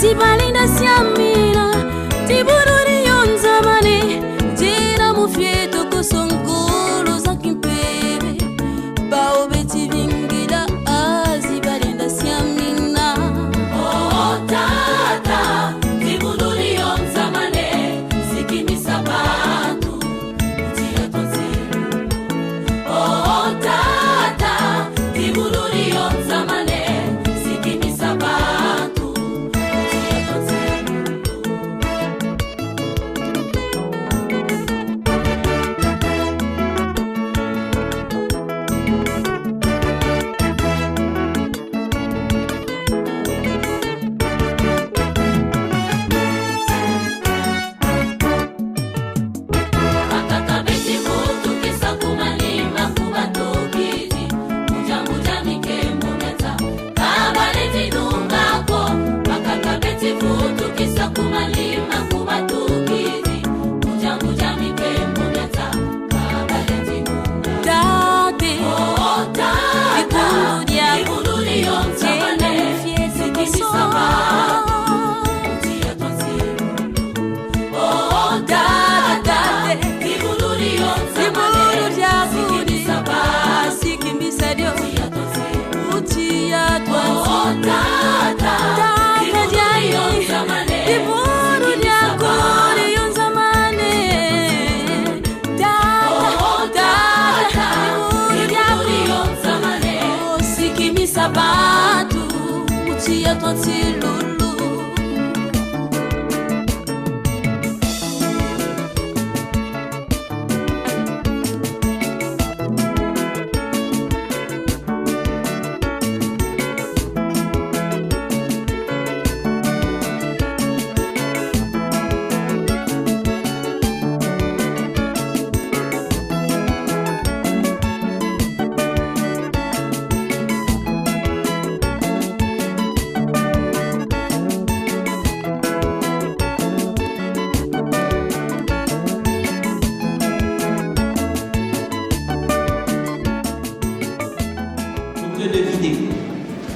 Sibalinda siamina tibururi yonzamane jina mufieto kusongolo zakimpebe bao beti vingila azibalinda siamina oh tata tibururi yonzamane sikimi sabatu tia tonzi oh tata tibururi yonzamane sikimi sabatu. Sabatu, utia tonsi lulu.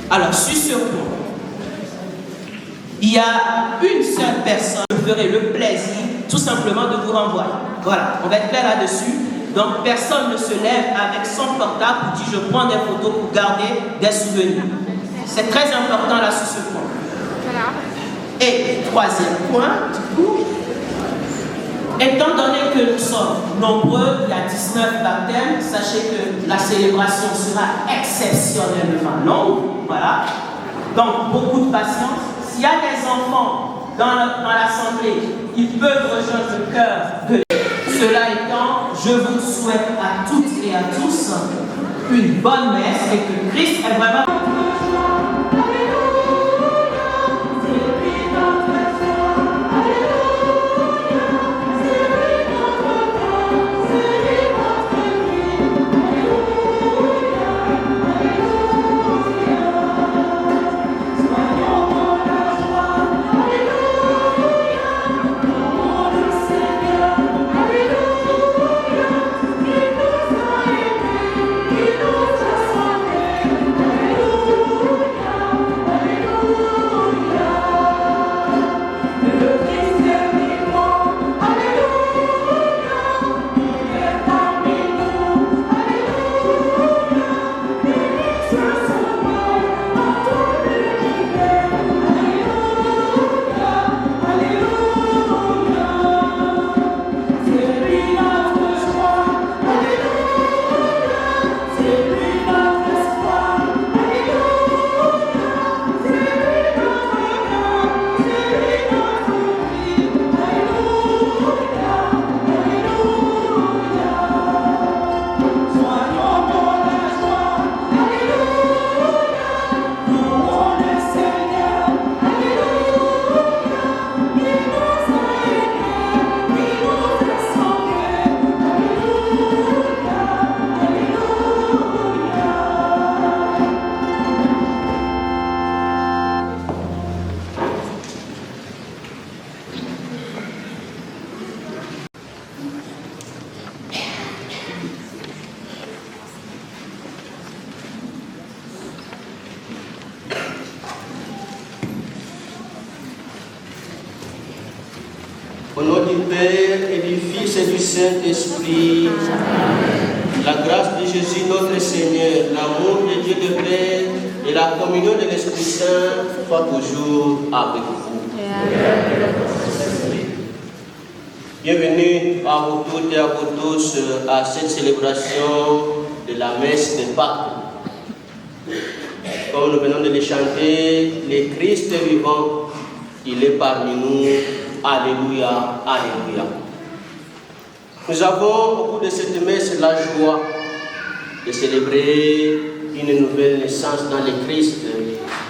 Alors, sur ce point, il y a une seule personne qui ferait le plaisir tout simplement de vous renvoyer. Voilà, on va être clair là-dessus. Donc, personne ne se lève avec son portable pour dire je prends des photos pour garder des souvenirs. C'est très important là sur ce point. Et troisième point, du coup, étant donné que nous sommes nombreux, il y a 19 baptêmes, sachez que la célébration sera exceptionnellement longue. Voilà. Donc, beaucoup de patience. S'il y a des enfants dans l'assemblée, ils peuvent rejoindre le cœur de l'Église. Cela étant, je vous souhaite à toutes et à tous une bonne messe et que Christ est vraiment... Au nom du Père et du Fils et du Saint-Esprit, la grâce de Jésus notre Seigneur, l'amour de Dieu le Père et la communion de l'Esprit Saint soient toujours avec vous. Bienvenue à vous toutes et à vous tous à cette célébration de la messe de Pâques. Comme nous venons de le chanter, le Christ est vivant, il est parmi nous. Alléluia, Alléluia. Nous avons au cours de cette messe la joie de célébrer une nouvelle naissance dans le Christ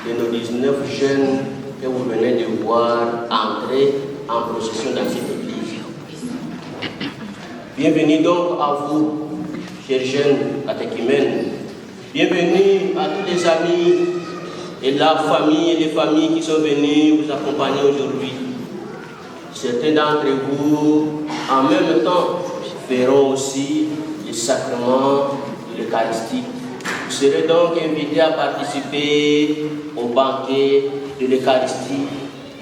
de nos 19 jeunes que vous venez de voir entrer en procession dans cette église. Bienvenue donc à vous, chers jeunes catéchumènes. Bienvenue à tous les amis et la famille et les familles qui sont venus vous accompagner aujourd'hui. Certains d'entre vous, en même temps, feront aussi le sacrement de l'Eucharistie. Vous serez donc invités à participer au banquet de l'Eucharistie.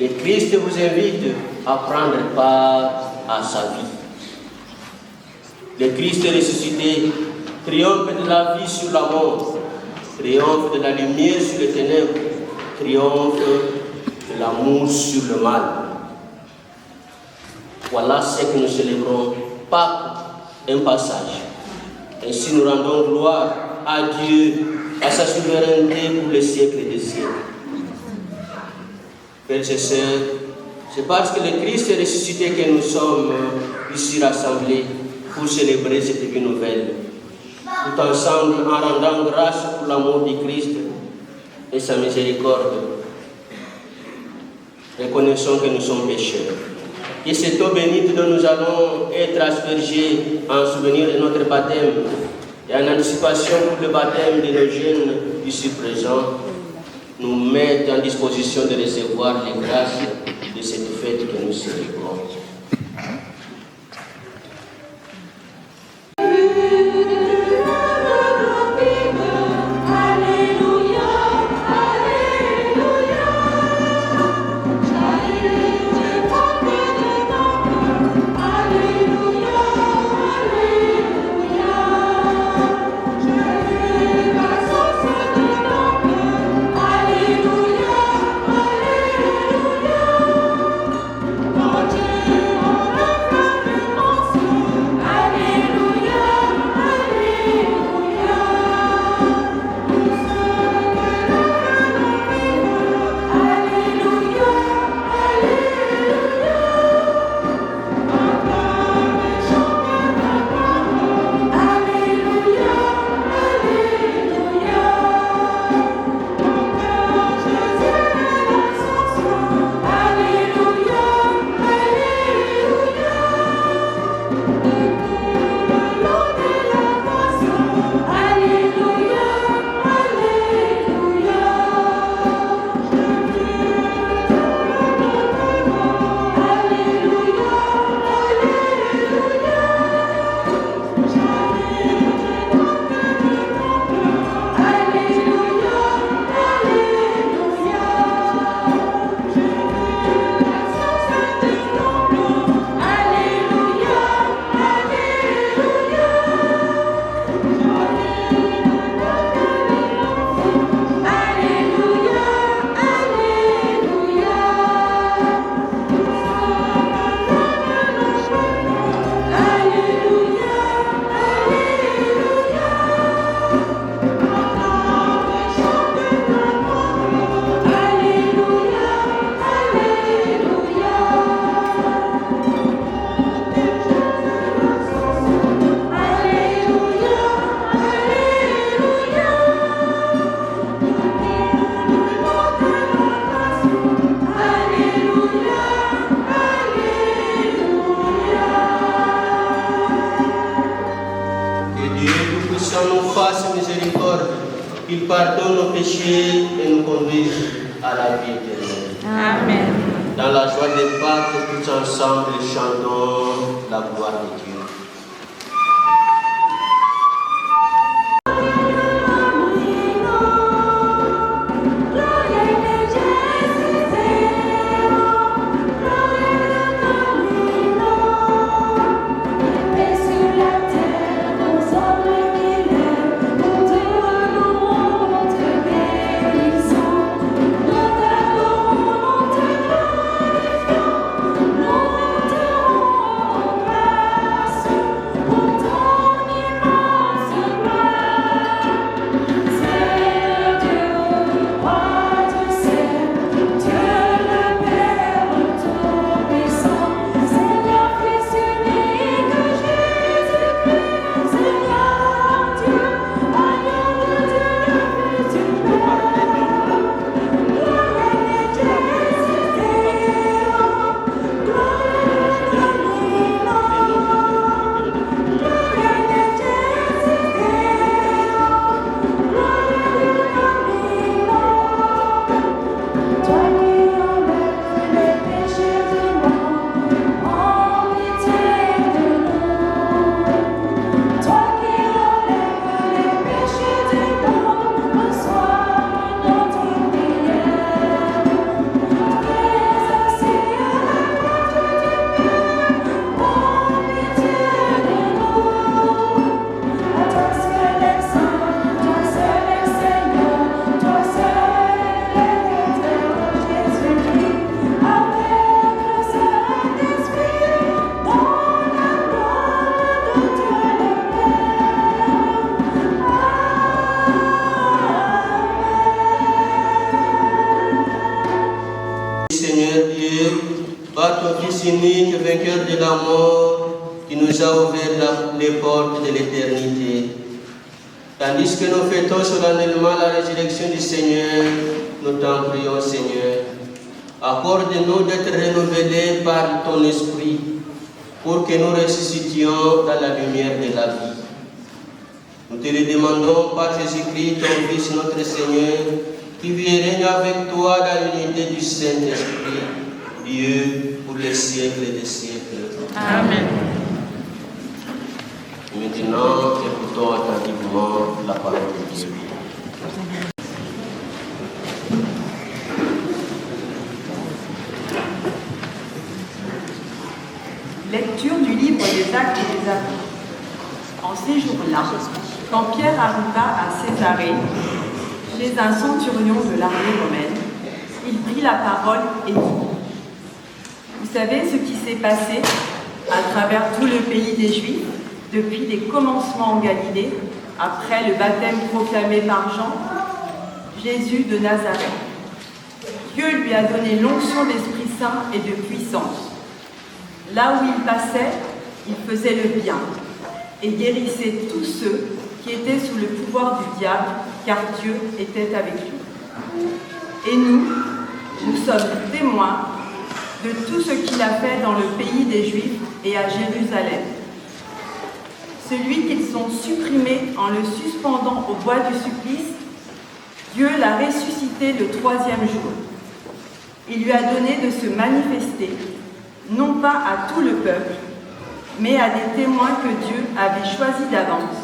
Le Christ vous invite à prendre part à sa vie. Le Christ ressuscité triomphe de la vie sur la mort, triomphe de la lumière sur les ténèbres, triomphe de l'amour sur le mal. Voilà ce que nous célébrons, Pâques, un passage. Ainsi nous rendons gloire à Dieu, à sa souveraineté pour les siècles des siècles. Frères et sœurs, c'est parce que le Christ est ressuscité que nous sommes ici rassemblés pour célébrer cette vie nouvelle. Tout ensemble, en rendant grâce pour l'amour du Christ et sa miséricorde. Reconnaissons que nous sommes pécheurs. Et cette eau bénite dont nous allons être aspergés en souvenir de notre baptême et en anticipation pour le baptême de nos jeunes ici présents, nous mettent en disposition de recevoir les grâces de cette fête que nous célébrons. qu'il pardonne nos péchés et nous conduise à la vie éternelle. Amen. Dans la joie des Pâques, tous ensemble, chantons la gloire de Dieu. Gloria ton Fils unique, vainqueur de la mort, qui nous a ouvert les portes de l'éternité. Tandis que nous fêtons solennellement la résurrection du Seigneur, nous t'en prions, Seigneur. Accorde-nous d'être renouvelés par ton esprit pour que nous ressuscitions dans la lumière de la vie. Nous te le demandons par Jésus-Christ, ton Fils, notre Seigneur, qui vit et règne avec toi dans l'unité du Saint-Esprit, Dieu, pour les siècles des siècles. Amen. Maintenant, écoutons attentivement la parole de Dieu. Lecture du livre des Actes des Apôtres. En ces jours-là, quand Pierre arriva à Césarée, chez un centurion de l'armée romaine, il prit la parole et dit: Vous savez ce qui s'est passé à travers tout le pays des Juifs depuis les commencements en Galilée, après le baptême proclamé par Jean, Jésus de Nazareth. Dieu lui a donné l'onction d'Esprit Saint et de puissance. Là où il passait, il faisait le bien et guérissait tous ceux qui étaient sous le pouvoir du diable, car Dieu était avec lui. Et nous sommes témoins de tout ce qu'il a fait dans le pays des Juifs et à Jérusalem. Celui qu'ils ont supprimé en le suspendant au bois du supplice, Dieu l'a ressuscité le 3e jour. Il lui a donné de se manifester, non pas à tout le peuple, mais à des témoins que Dieu avait choisis d'avance,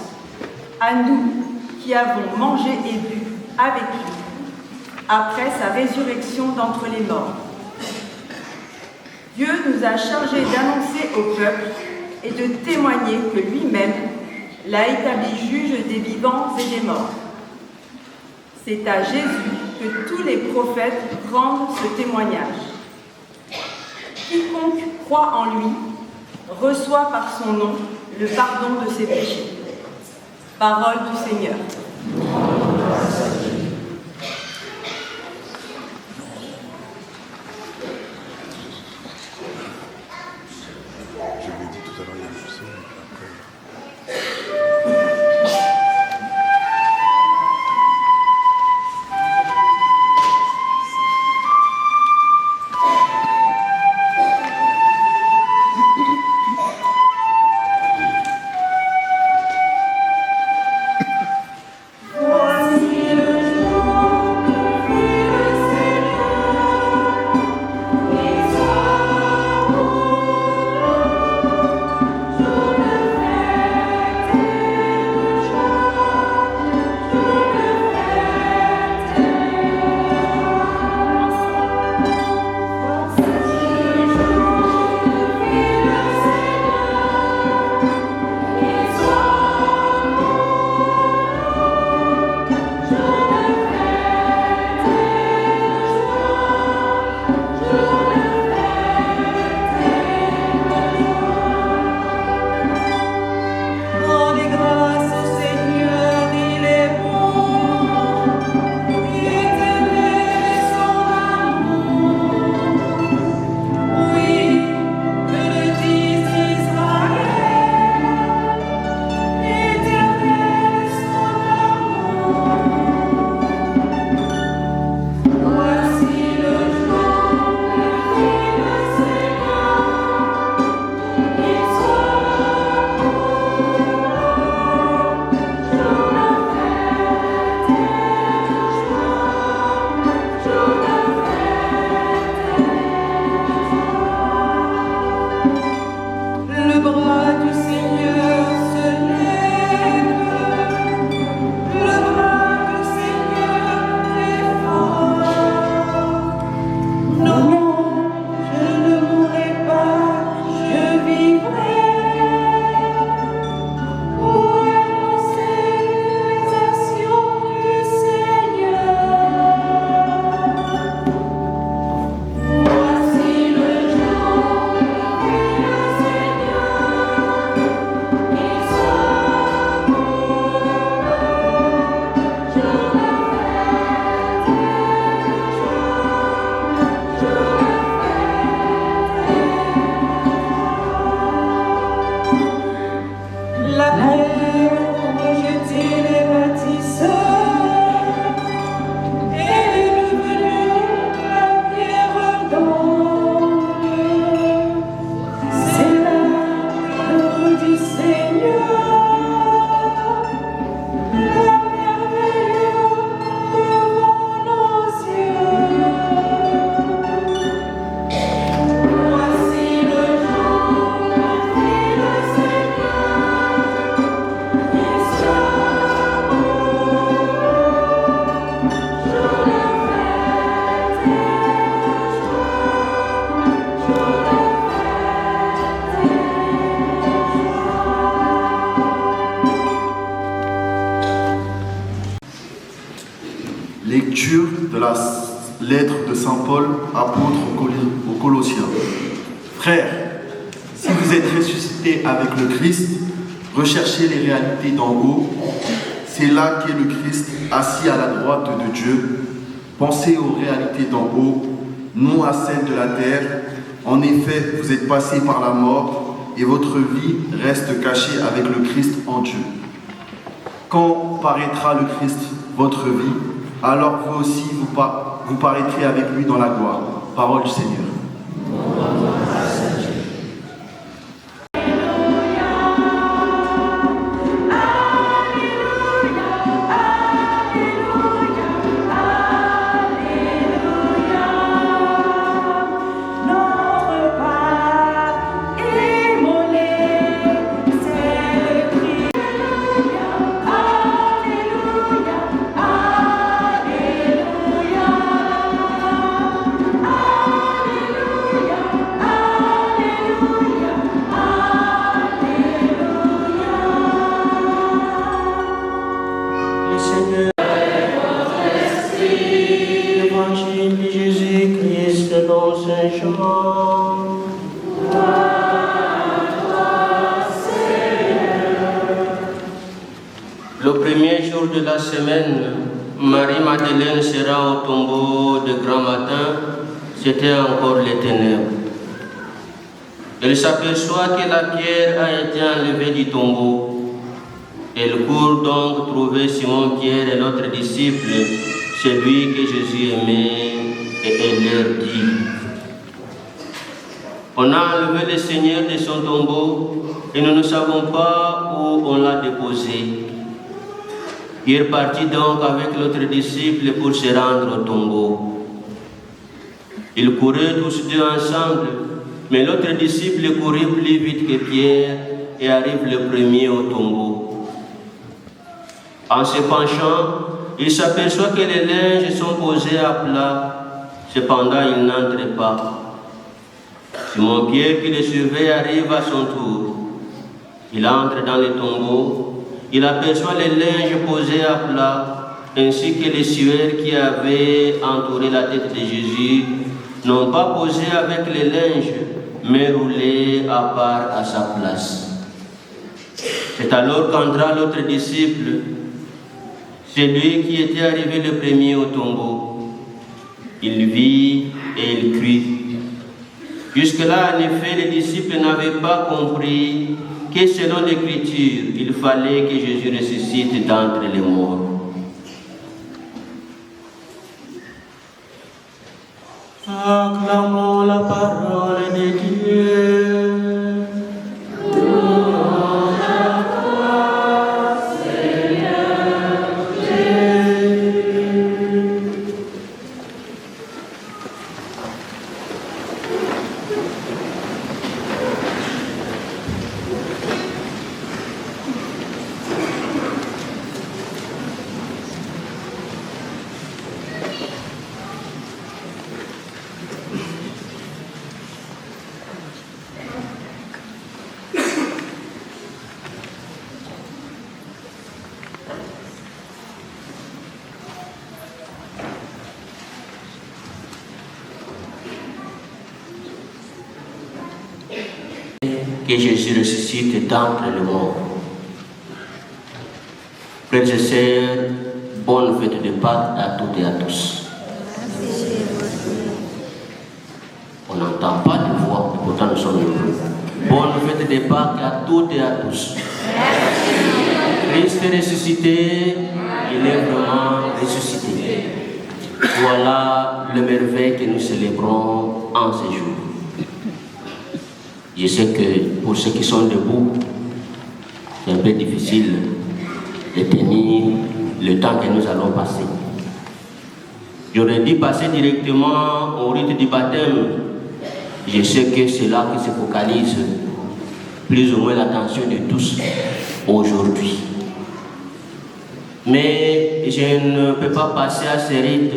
à nous qui avons mangé et bu avec lui, après sa résurrection d'entre les morts. Dieu nous a chargés d'annoncer au peuple et de témoigner que lui-même l'a établi juge des vivants et des morts. C'est à Jésus que tous les prophètes rendent ce témoignage. Quiconque croit en lui reçoit par son nom le pardon de ses péchés. Parole du Seigneur. Voici la lettre de Saint Paul, apôtre aux Colossiens. Frères, si vous êtes ressuscités avec le Christ, recherchez les réalités d'en haut. C'est là qu'est le Christ, assis à la droite de Dieu. Pensez aux réalités d'en haut, non à celles de la terre. En effet, vous êtes passés par la mort et votre vie reste cachée avec le Christ en Dieu. Quand paraîtra le Christ, votre vie, alors vous aussi vous paraîtrez avec lui dans la gloire. Parole du Seigneur. Le premier jour de la semaine, Marie-Madeleine sera au tombeau de grand matin. C'était encore les ténèbres. Elle s'aperçoit que la pierre a été enlevée du tombeau. Elle court donc trouver Simon-Pierre et l'autre disciple, celui que Jésus aimait, et elle leur dit: on a enlevé le Seigneur de son tombeau et nous ne savons pas où on l'a déposé. Il partit donc avec l'autre disciple pour se rendre au tombeau. Ils couraient tous deux ensemble, mais l'autre disciple courait plus vite que Pierre et arrive le premier au tombeau. En se penchant, il s'aperçoit que les linges sont posés à plat. Cependant, il n'entre pas. Simon-Pierre, qui le suivait, arrive à son tour. Il entre dans le tombeau. Il aperçoit les linges posés à plat, ainsi que les suaires qui avaient entouré la tête de Jésus, non pas posés avec les linges, mais roulés à part à sa place. C'est alors qu'entra l'autre disciple, celui qui était arrivé le premier au tombeau. Il vit et il crie. Jusque-là, en effet, les disciples n'avaient pas compris que selon l'Écriture, il fallait que Jésus ressuscite d'entre les morts. Acclamons la parole de Dieu. Que Jésus ressuscite d'entre les morts. Frères et sœurs, bonne fête de Pâques à toutes et à tous. On n'entend pas de voix, pourtant nous sommes nombreux. Bonne fête de Pâques à toutes et à tous. Christ est ressuscité, il est vraiment ressuscité. Voilà le merveille que nous célébrons en ce jour. Je sais que pour ceux qui sont debout, c'est un peu difficile de tenir le temps que nous allons passer. J'aurais dû passer directement au rite du baptême. Je sais que c'est là que se focalise plus ou moins l'attention de tous aujourd'hui. Mais je ne peux pas passer à ce rite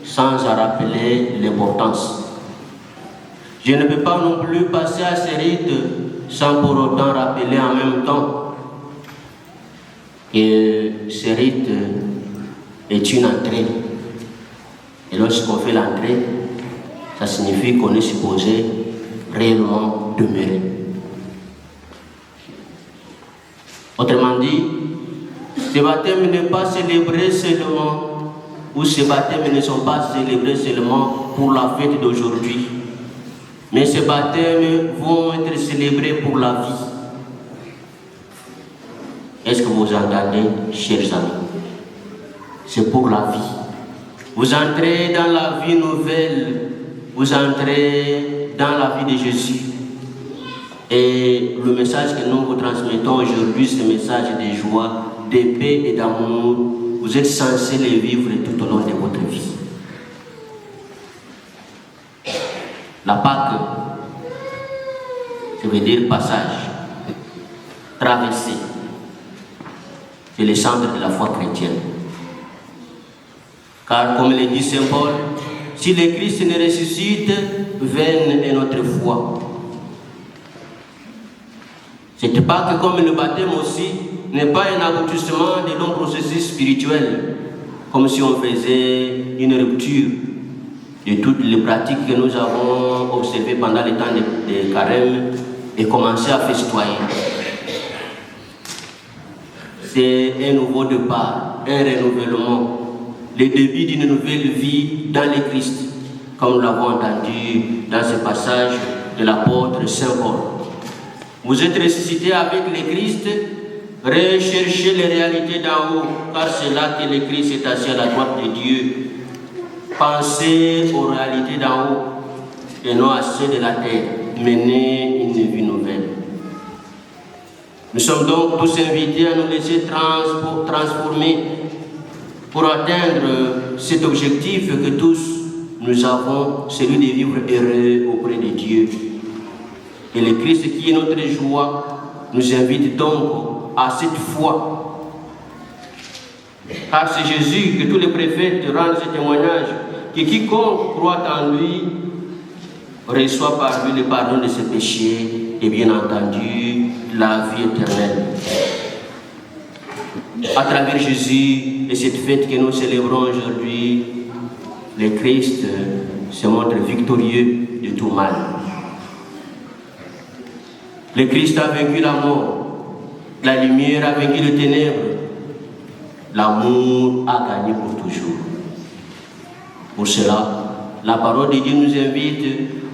sans en rappeler l'importance. Je ne peux pas non plus passer à ce rite sans pour autant rappeler en même temps que ce rite est une entrée Et lorsqu'on fait l'entrée, ça signifie qu'on est supposé réellement demeurer. Autrement dit, ce baptême n'est pas célébré seulement, ou ces baptêmes ne sont pas célébrés seulement pour la fête d'aujourd'hui, mais ces baptêmes vont être célébrés pour la vie. Est-ce que vous entendez, chers amis? C'est pour la vie. Vous entrez dans la vie nouvelle, vous entrez dans la vie de Jésus. Et le message que nous vous transmettons aujourd'hui, c'est un message de joie, de paix et d'amour. Vous êtes censés les vivre tout au long de votre vie. La Pâque, ça veut dire passage, traversée. C'est le centre de la foi chrétienne. Car comme le dit Saint Paul, si le Christ ne ressuscite, vaine est notre foi. Cette Pâque, comme le baptême aussi, n'est pas un aboutissement de longs processus spirituels, comme si on faisait une rupture de toutes les pratiques que nous avons observées pendant le temps de carême et commencer à festoyer. C'est un nouveau départ, un renouvellement, le début d'une nouvelle vie dans le Christ, comme nous l'avons entendu dans ce passage de l'apôtre Saint Paul. Vous êtes ressuscités avec le Christ, recherchez les réalités d'en haut, car c'est là que le Christ est assis à la droite de Dieu. Pensez aux réalités d'en haut et non à ceux de la terre. Menez une vie nouvelle. Nous sommes donc tous invités à nous laisser transformer pour atteindre cet objectif que tous nous avons, celui de vivre heureux auprès de Dieu. Et le Christ qui est notre joie nous invite donc à cette foi. Car c'est Jésus que tous les prophètes rendent ce témoignage, que quiconque croit en lui reçoit par lui le pardon de ses péchés et bien entendu la vie éternelle. À travers Jésus et cette fête que nous célébrons aujourd'hui, le Christ se montre victorieux de tout mal. Le Christ a vaincu la mort, la lumière a vaincu les ténèbres, l'amour a gagné pour toujours. Pour cela, la parole de Dieu nous invite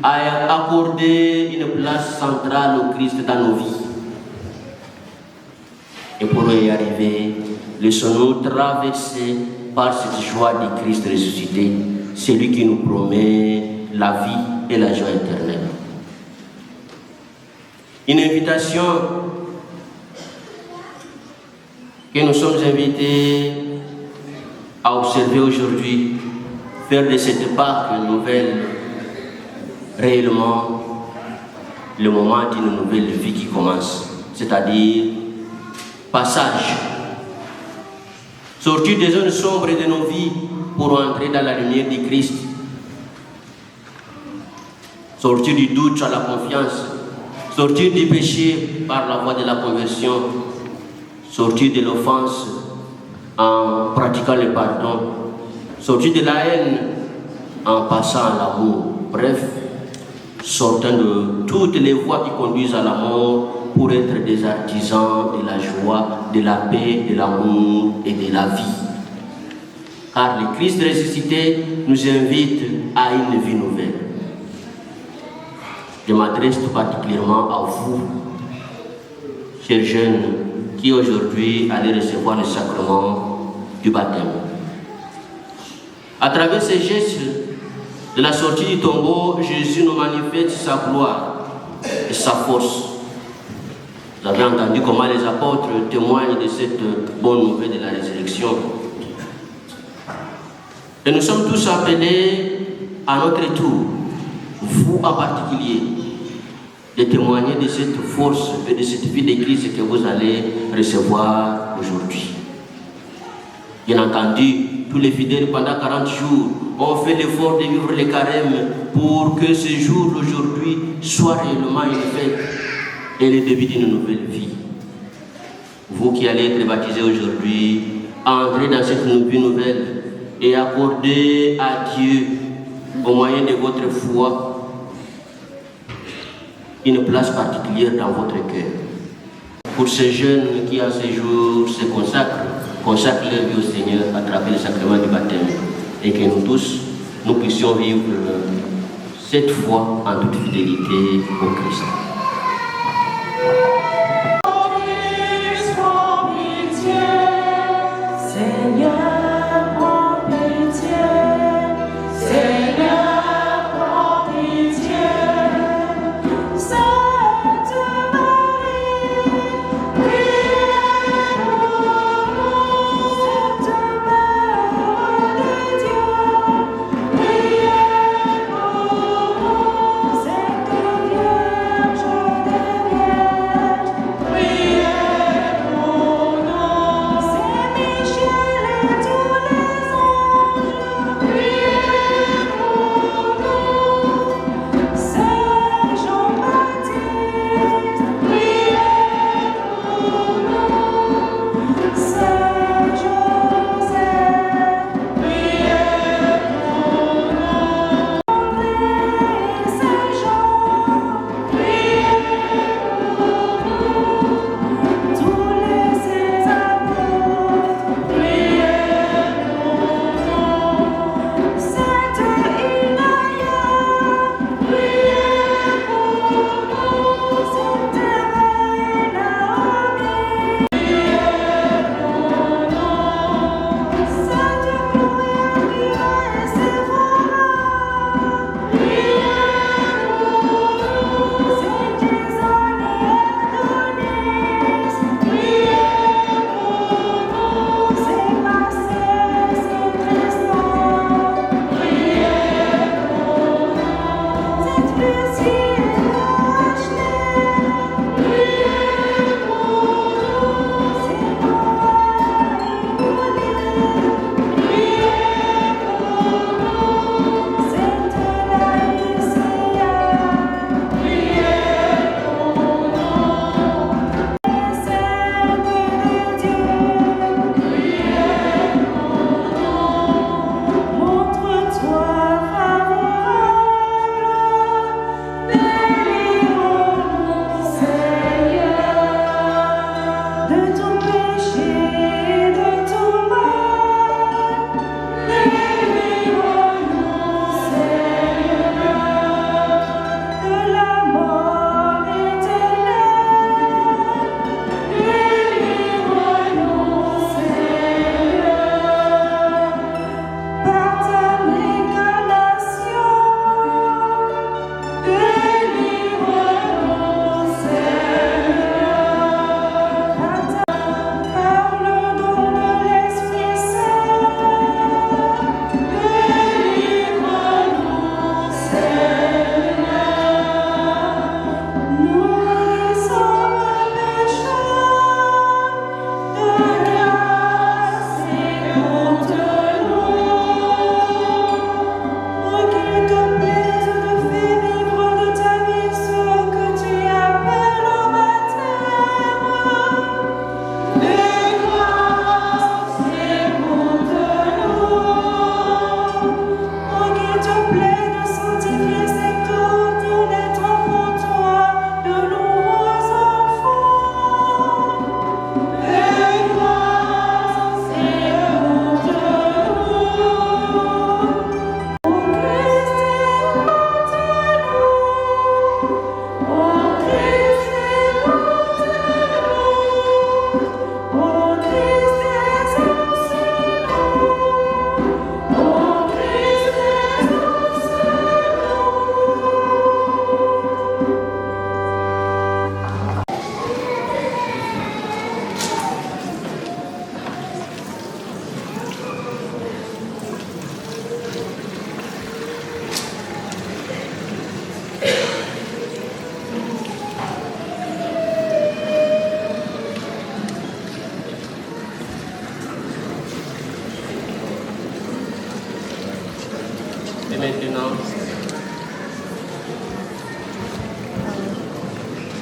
à accorder une place centrale au Christ dans nos vies. Et pour y arriver, laissons-nous traverser par cette joie du Christ ressuscité, celui qui nous promet la vie et la joie éternelle. Une invitation que nous sommes invités à observer aujourd'hui, faire de cette Pâque nouvelle réellement le moment d'une nouvelle vie qui commence, c'est-à-dire passage, sortir des zones sombres de nos vies pour entrer dans la lumière du Christ, sortir du doute à la confiance, sortir du péché par la voie de la conversion, sortir de l'offense en pratiquant le pardon, sortir de la haine en passant à l'amour. Bref, sortant de toutes les voies qui conduisent à la mort pour être des artisans de la joie, de la paix, de l'amour et de la vie. Car le Christ ressuscité nous invite à une vie nouvelle. Je m'adresse tout particulièrement à vous, chers jeunes, qui aujourd'hui allez recevoir le sacrement du baptême. À travers ces gestes de la sortie du tombeau, Jésus nous manifeste sa gloire et sa force. Vous avez entendu comment les apôtres témoignent de cette bonne nouvelle de la résurrection. Et nous sommes tous appelés à notre tour, vous en particulier, de témoigner de cette force et de cette vie de Christ que vous allez recevoir aujourd'hui. Bien entendu, tous les fidèles pendant 40 jours ont fait l'effort de vivre le carême pour que ce jour d'aujourd'hui soit réellement une fête et le début d'une nouvelle vie. Vous qui allez être baptisés aujourd'hui, entrez dans cette vie nouvelle et accordez à Dieu, au moyen de votre foi, une place particulière dans votre cœur. Pour ces jeunes qui, à ce jour, se consacrent leur vie au Seigneur à travers le sacrement du baptême, et que nous tous, nous puissions vivre cette foi en toute fidélité au Christ.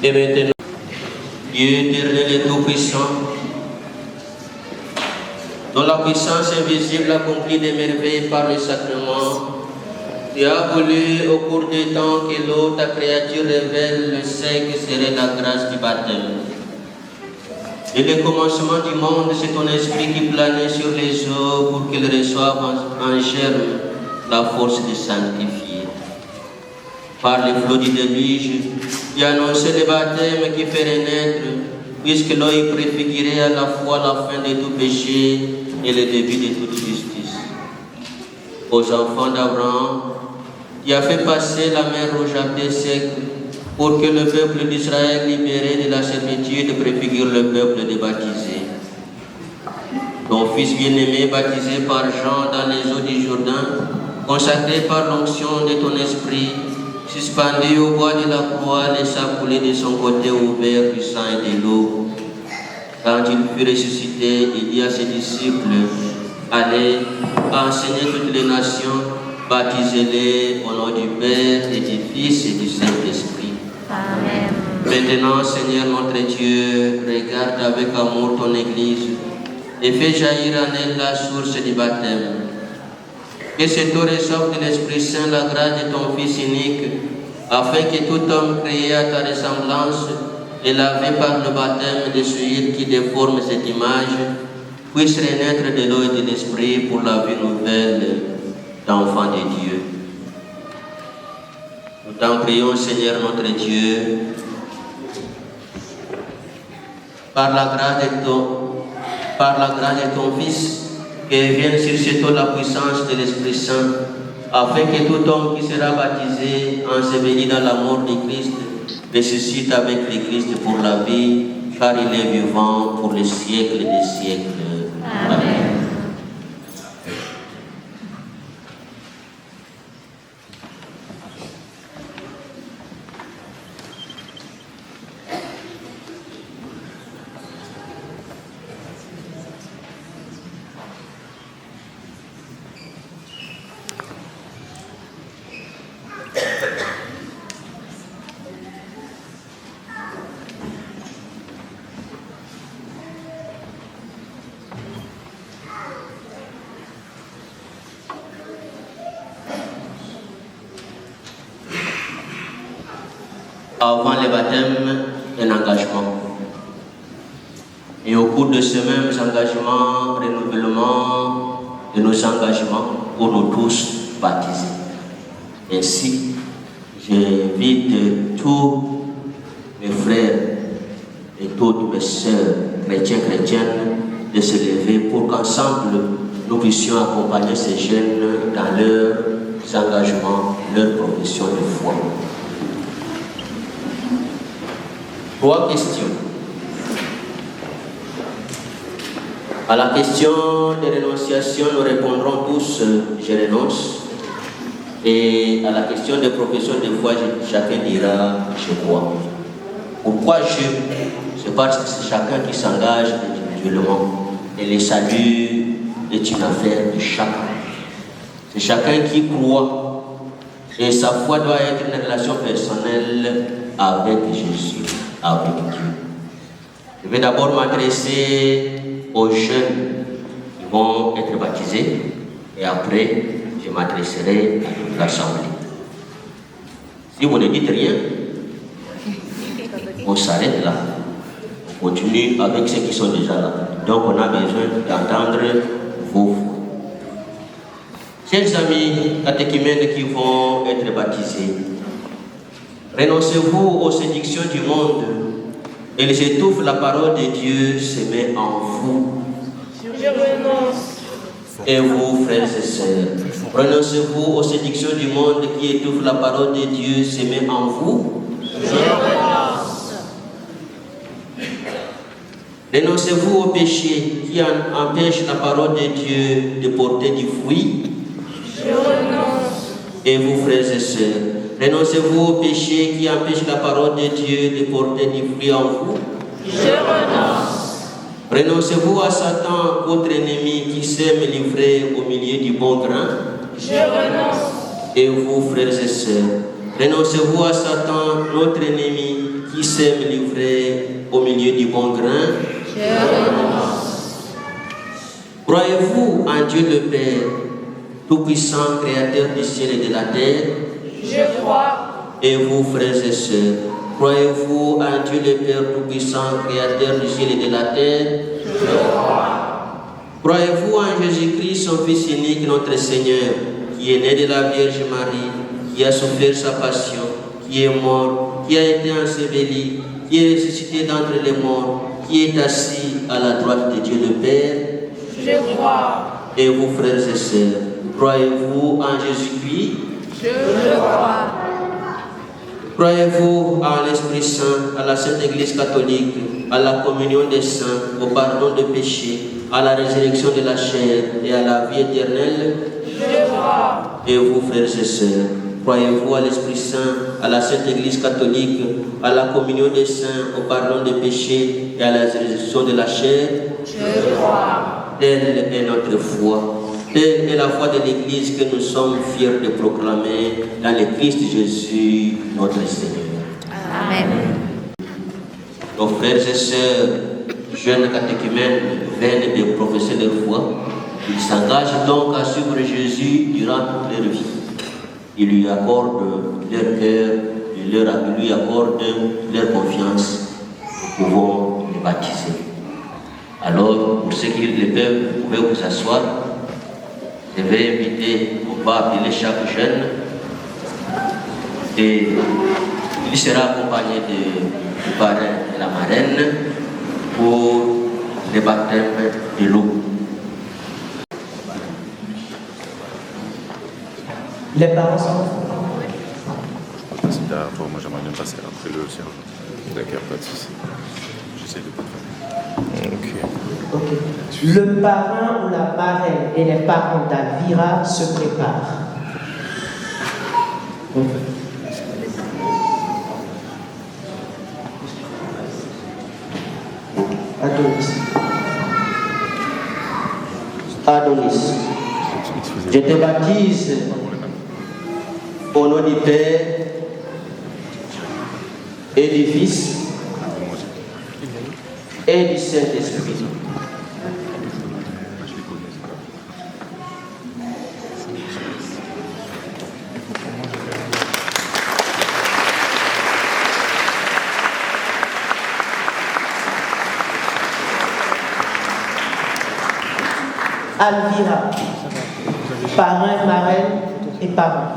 Et maintenant, Dieu éternel et tout-puissant, dont la puissance invisible accomplit des merveilles par le sacrement, tu as voulu au cours des temps que l'eau, ta créature, révèle le sein que serait la grâce du baptême. Et le commencement du monde, c'est ton esprit qui planait sur les eaux pour qu'ils reçoivent en germe la force de sanctifier. Par les flots du déluge, tu as annoncé le baptême qui ferait naître, puisque l'eau y préfigurait à la fois la fin de tout péché et le début de toute justice. Aux enfants d'Abraham, tu as fait passer la mer rouge à pied sec pour que le peuple d'Israël, libéré de la servitude, préfigure le peuple des baptisés. Ton fils bien-aimé, baptisé par Jean dans les eaux du Jourdain, consacré par l'onction de ton esprit, suspendu au bois de la croix, laissa couler de son côté ouvert du sang et de l'eau. Quand il fut ressuscité, il dit à ses disciples, allez, enseignez toutes les nations, baptisez-les au nom du Père et du Fils et du Saint-Esprit. Amen. Maintenant, Seigneur notre Dieu, regarde avec amour ton Église et fais jaillir en elle la source du baptême. Que cette eau reçoive de l'Esprit Saint la grâce de ton Fils unique, afin que tout homme créé à ta ressemblance et lavé par le baptême de celui qui déforme cette image, puisse renaître de l'eau et de l'Esprit pour la vie nouvelle d'enfants de Dieu. Nous t'en prions, Seigneur notre Dieu, par la grâce de ton Fils, que vienne sur cette eau la puissance de l'Esprit Saint, afin que tout homme qui sera baptisé, enseveli dans la mort de Christ, ressuscite avec le Christ pour la vie, car il est vivant pour les siècles des siècles. Amen. Avant le baptême, un engagement. Et au cours de ce même engagement, renouvellement de nos engagements pour nous tous baptisés. Ainsi, j'invite tous mes frères et toutes mes sœurs chrétiennes de se lever pour qu'ensemble nous puissions accompagner ces jeunes dans leurs engagements, leur profession de foi. 3 questions. À la question de rénonciation, nous répondrons tous je renonce. Et à la question de profession de foi, chacun dira je crois. Pourquoi je? C'est parce que c'est chacun qui s'engage individuellement. Et le salut est une affaire de chacun. C'est chacun qui croit. Et sa foi doit être une relation personnelle avec Jésus, avec Dieu. Je vais d'abord m'adresser aux jeunes qui vont être baptisés et après je m'adresserai à toute l'assemblée. Si vous ne dites rien, on s'arrête là. On continue avec ceux qui sont déjà là. Donc on a besoin d'entendre vos voix. Chers amis catéchumènes qui vont être baptisés, renoncez-vous aux séductions du monde et les étouffe la parole de Dieu se met en vous. Je renonce. Et vous, frères et sœurs, renoncez-vous aux séductions du monde qui étouffe la parole de Dieu se met en vous. Je renonce. Renoncez-vous au péché qui empêche la parole de Dieu de porter du fruit. Je renonce. Et vous, frères et sœurs, renoncez-vous au péché qui empêche la parole de Dieu de porter du fruit en vous. Je renonce. Renoncez-vous à Satan, votre ennemi, qui sème livrer au milieu du bon grain. Je renonce. Et vous, frères et sœurs, renoncez-vous à Satan, notre ennemi, qui sème livrer au milieu du bon grain. Je renonce. Croyez-vous en Dieu le Père, Tout-Puissant, Créateur du ciel et de la terre? Je crois. Et vous, frères et sœurs, croyez-vous en Dieu le Père Tout-Puissant, Créateur du ciel et de la terre? Je crois. Croyez-vous en Jésus-Christ, son Fils unique, notre Seigneur, qui est né de la Vierge Marie, qui a souffert sa passion, qui est mort, qui a été enseveli, qui est ressuscité d'entre les morts, qui est assis à la droite de Dieu le Père? Je crois. Et vous, frères et sœurs, croyez-vous en Jésus-Christ? Je crois. Croyez-vous en l'Esprit Saint, à la Sainte Église catholique, à la communion des saints, au pardon des péchés, à la résurrection de la chair et à la vie éternelle? Je crois. Et vous, frères et sœurs, croyez-vous à l'Esprit Saint, à la Sainte Église catholique, à la communion des saints, au pardon des péchés et à la résurrection de la chair? Je crois. Telle est notre foi. Telle est la foi de l'Église que nous sommes fiers de proclamer dans le Christ Jésus, notre Seigneur. Amen. Nos frères et sœurs, jeunes catéchumènes, viennent de professer leur foi. Ils s'engagent donc à suivre Jésus durant toute leur vie. Ils lui accordent leur cœur, ils lui accordent leur confiance. Nous pouvons les baptiser. Alors, pour ceux qui le peuvent, vous pouvez vous asseoir. Je vais inviter, on va appeler chaque jeune et il sera accompagné du parrain et de la marraine pour le baptême de l'eau. Les parents sont... D'accord, moi j'aimerais bien passer après le sien. D'accord, pas de soucis. J'essaie de pas faire. Ok. Le parrain ou la marraine et les parents d'Alvira se préparent. Adonis, je te baptise au nom du Père et du Fils et du Saint-Esprit. Alvira, parrain, marraine et parents.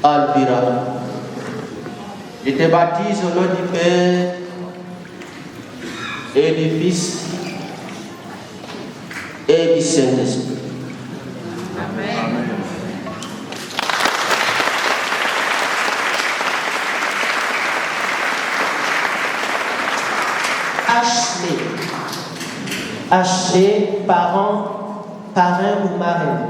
Alvira, je te baptise au nom du Père et du Fils et du Saint-Esprit. Ashley, parents, parrain ou marraine.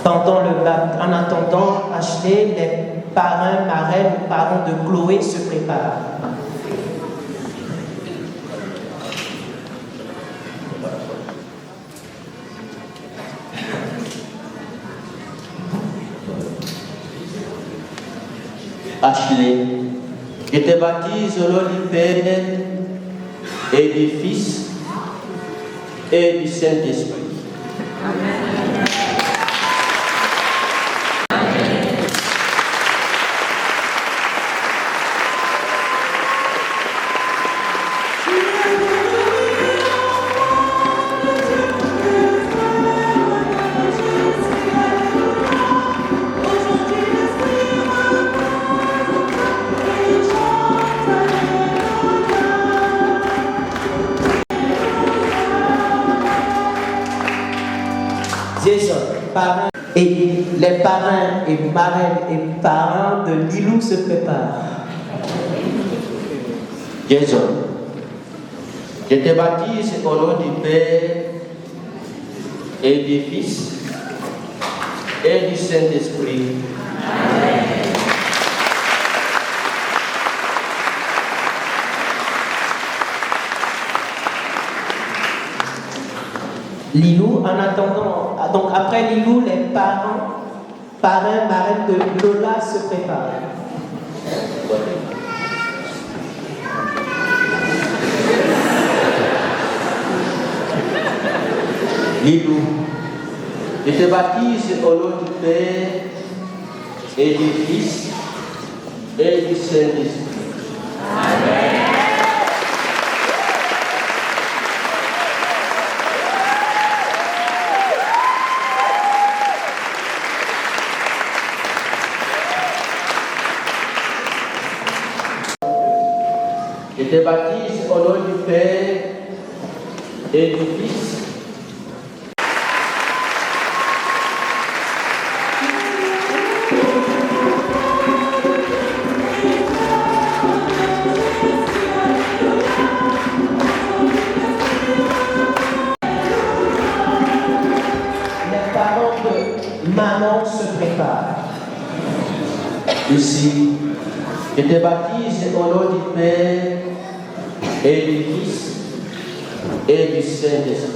En attendant, Ashley, les parrains, marraines ou parents de Chloé se préparent. Ashley, je te baptise au nom du Père et du Fils et du Saint-Esprit. Parrain et les parrains et marraines et parents de Lilou se préparent. Jason, je te baptise au nom du Père et du Fils et du Saint-Esprit. Lilou, en attendant, donc après Lilou, les parents parrain, marraine de Lola se prépare. Lilou, je te baptise au nom du Père et du Fils et du Saint-Esprit. Amen. Je te baptise au nom du Père et du Fils. Les parents de maman se préparent. Ici, je te baptise au nom du Père et du Fils et du Saint-Esprit.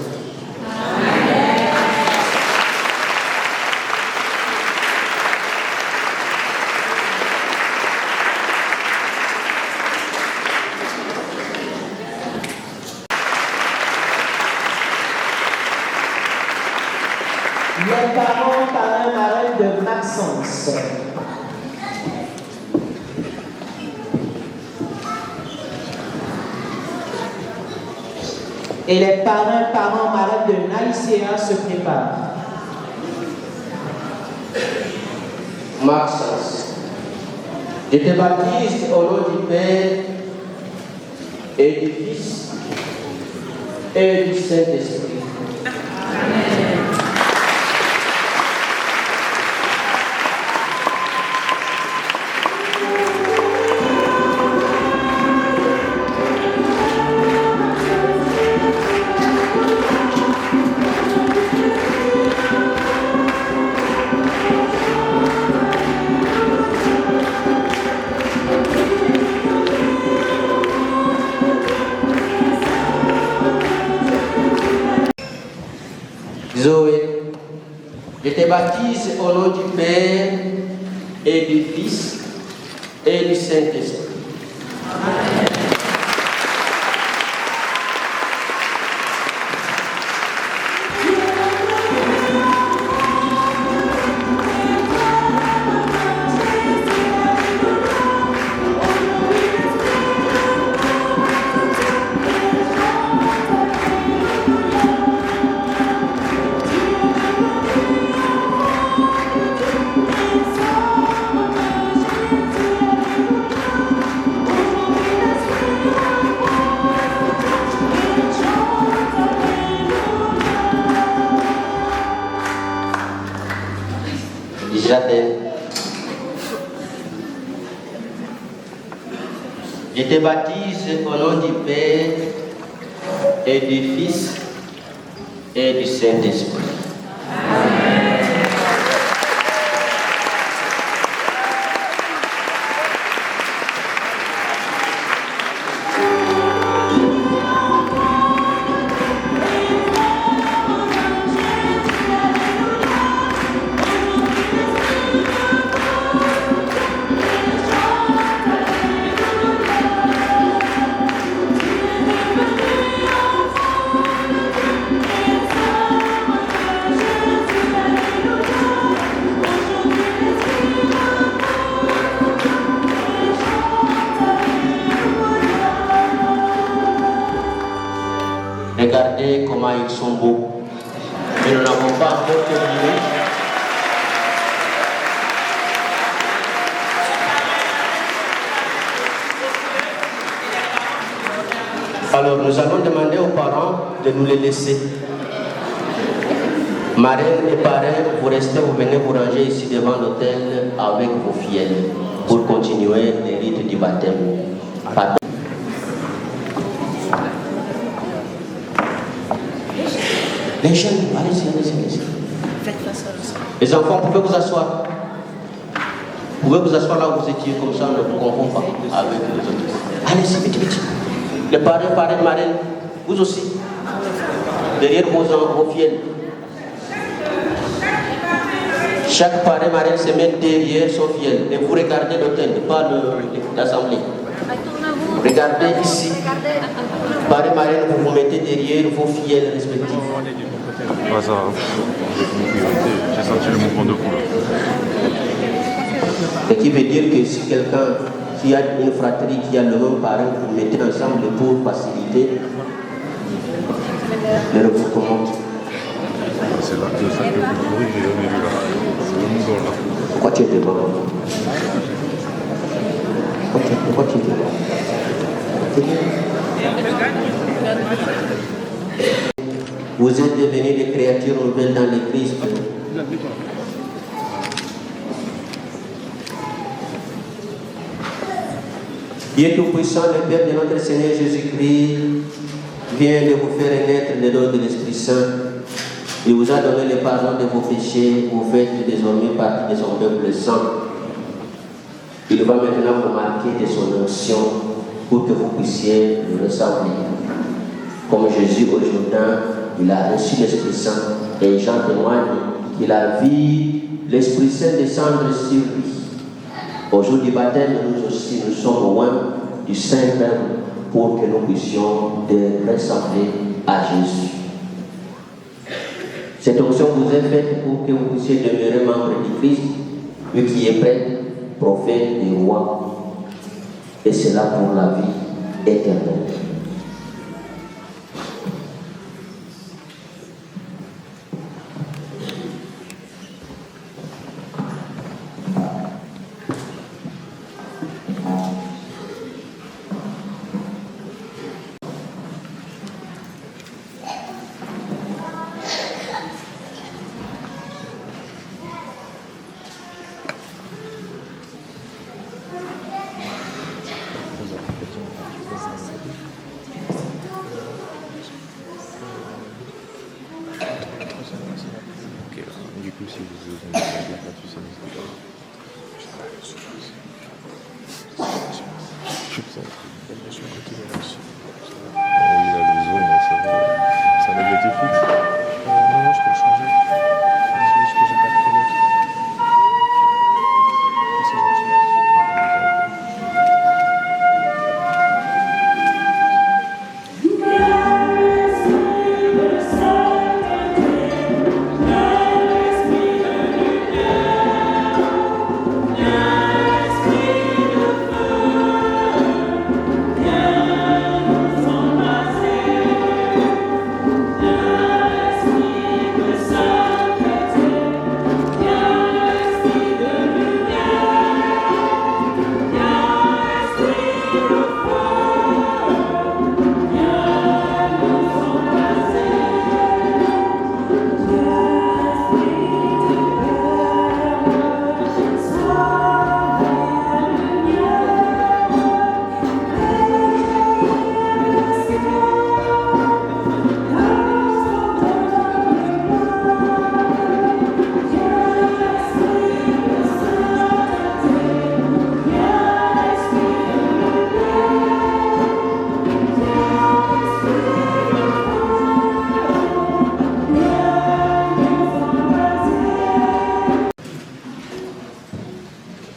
Les parents, parrain, marraine de Maxence. Et les parrains, parents, marraines de Naïcéa se préparent. Maxence, je te baptise au nom du Père et du Fils et du Saint-Esprit. Zoé, je te baptise au nom du Père et du Fils et du Saint-Esprit. J'attends. Je te baptise au nom du Père et du Fils et du Saint-Esprit. Regardez comment ils sont beaux. Mais nous n'avons pas encore terminé. Alors nous allons demander aux parents de nous les laisser. Marraine et parrain, vous restez, vous venez vous ranger ici devant l'autel avec vos fidèles pour continuer les rites du baptême. Pardon. Les jeunes, allez-y, allez-y. Faites face à l'ensemble. Les enfants, vous pouvez vous asseoir. Vous pouvez vous asseoir là où vous étiez, comme ça on ne vous confond pas avec les autres. Allez-y, vite, vite. Les parrains, marraines, vous aussi. Derrière vos fidèles. Chaque parrain marraine se met derrière son fiel et vous regardez l'autel, pas l'assemblée. Regardez ici. Parrain marraine, vous vous mettez derrière vos fidèles respectifs. Au hasard, j'ai une priorité, j'ai senti le mouvement de foule. Ce qui veut dire que si quelqu'un qui a une fratrie qui a le même parrain, vous mettez ensemble pour faciliter le recouvrement. C'est là que ça que vous pourrez, j'ai jamais vu là. C'est le mouvement là. Pourquoi tu es devant? Pourquoi tu es devant? Vous êtes devenus des créatures nouvelles dans le Christ. Dieu Tout-Puissant, le Père de notre Seigneur Jésus-Christ, vient de vous faire naître de l'eau de l'Esprit Saint. Il vous a donné le pardon de vos péchés. Vous faites désormais partie de son peuple saint. Il va maintenant vous marquer de son onction pour que vous puissiez le ressembler. Comme Jésus au Jourdain, il a reçu l'Esprit Saint et Jean témoigne qu'il a vu l'Esprit Saint descendre sur lui. Au jour du baptême, nous aussi, nous sommes loin du Saint-Père pour que nous puissions ressembler à Jésus. Cette onction vous est faite pour que vous puissiez demeurer membre du Christ, lui qui est prêtre, prophète et roi, et cela pour la vie éternelle. Du coup, si vous avez pas tu sais, oui, là, le zone, ça avait été fixe. Non, je peux le changer. C'est juste que j'ai pas de chronique. C'est gentil.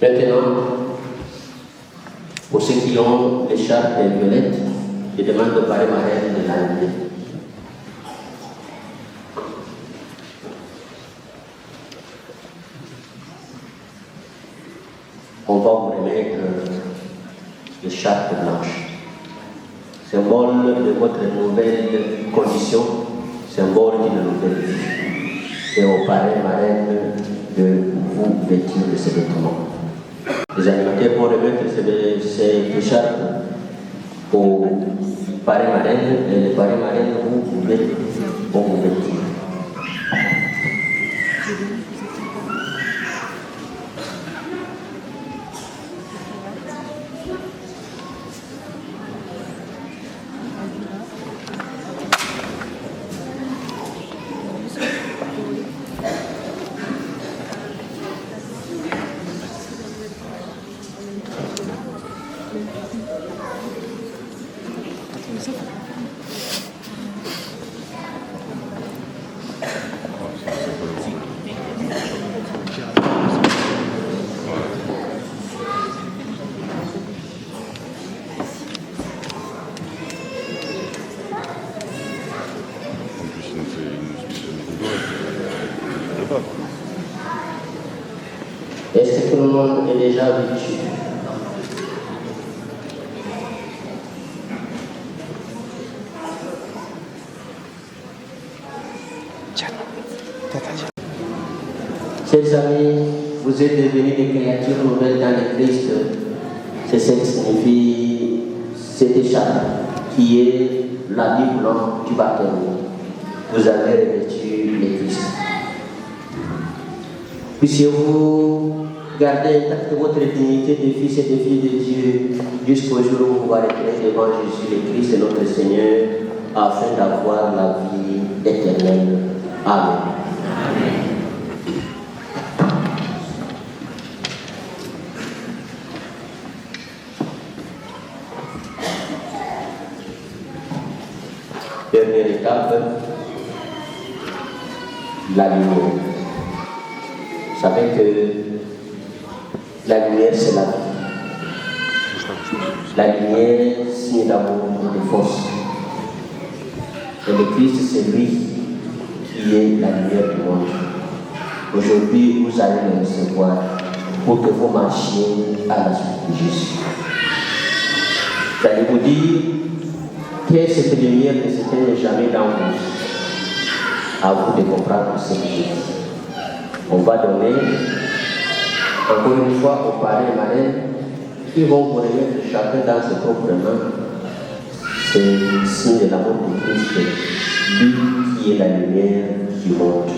Maintenant, pour ceux qui ont l'écharpe violette, je demande au parrain marraine de l'enlever. On va vous remettre l'écharpe blanche, symbole de votre nouvelle condition, symbole d'une nouvelle vie. Et au parrain marraine de vous vêtir de ces vêtements. Les animateurs vont remettre ces écharpes au parrain marraine et le parrain marraine vous vêtir. Est-ce que tout le monde est déjà vêtu? Chers amis, vous êtes devenus des créatures nouvelles dans le Christ. C'est ce qui signifie cette écharpe qui est l'habit blanc du baptême. Vous avez revêtu le Christ. Puissiez-vous garder intacte votre dignité de fils et de filles de Dieu jusqu'au jour où vous allez être devant Jésus le Christ, notre Seigneur, afin d'avoir la vie éternelle. Amen. Dernière étape, la lumière. Vous savez que la lumière, c'est la vie. La lumière, signe d'amour et force. Et le Christ, c'est lui qui est la lumière du monde. Aujourd'hui, vous allez le recevoir pour que vous marchiez à la suite de Jésus. J'allais vous dire que cette lumière ne s'éteint jamais dans vous. À vous de comprendre ce que je dis. On va donner encore une fois aux parents et marraines qui vont vous remettre chacun dans ses propres mains. C'est le signe de l'amour de Christ, lui qui est la lumière du monde.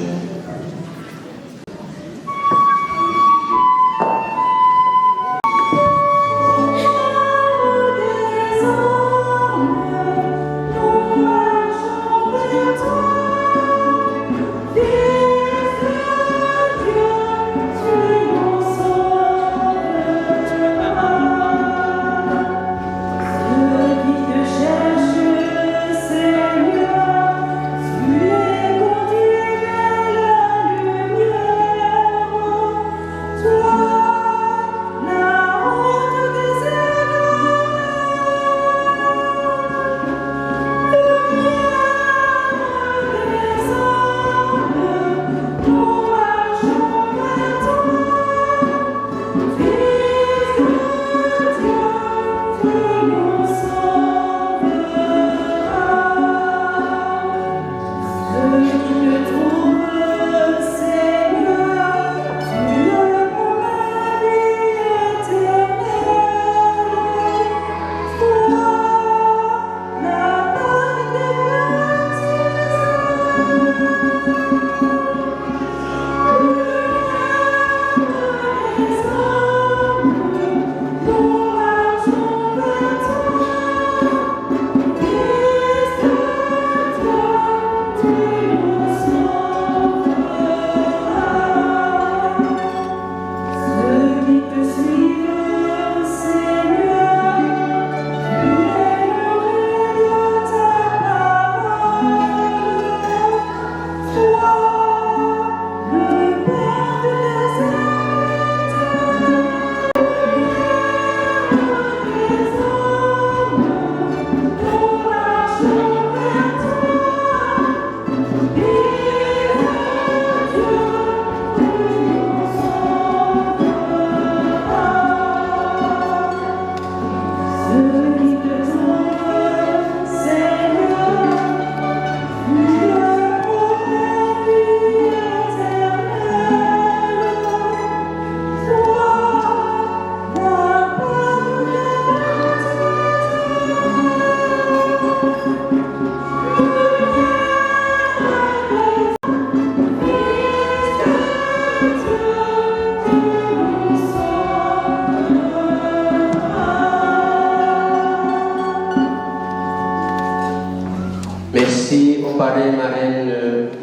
Merci aux parrains et marraines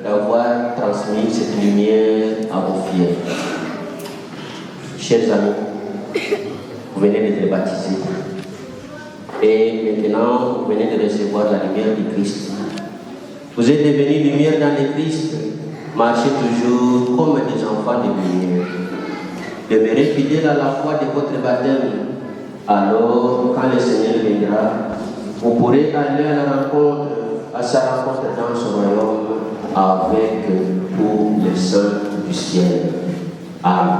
d'avoir transmis cette lumière à vos filles. Chers amis, vous venez d'être baptisés. Et maintenant, vous venez de recevoir la lumière du Christ. Vous êtes devenus lumière dans le Christ. Marchez toujours comme des enfants de lumière. Demeurez fidèles à la foi de votre baptême. Alors, quand le Seigneur viendra, vous pourrez aller à la rencontre, à sa rencontre dans son royaume avec pour les saints du ciel. Amen.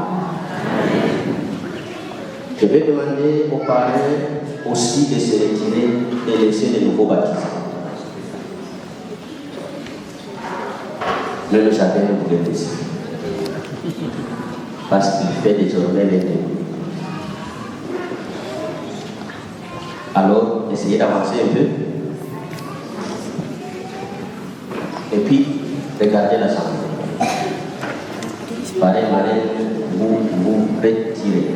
Je vais demander aux parrains aussi de se retirer et laisser les nouveaux baptisés. Même le jardin, vous pouvez laisser. Parce qu'il fait désormais les deux. Alors, essayez d'avancer un peu. Et puis, regardez la chambre. Pareil, vous retirez.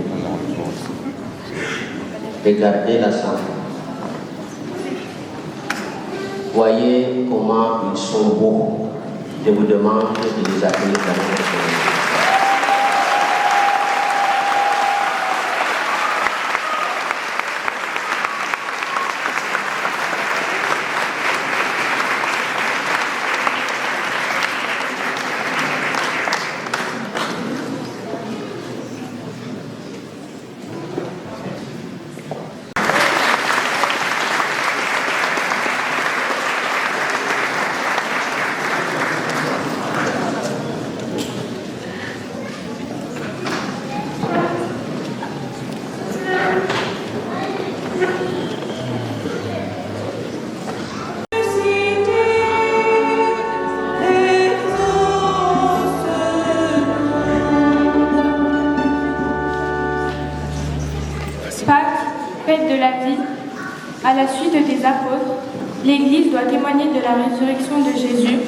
Regardez la chambre. Voyez comment ils sont beaux. Je vous demande de les accueillir dans votre famille. Fête de la vie, à la suite des apôtres, l'Église doit témoigner de la résurrection de Jésus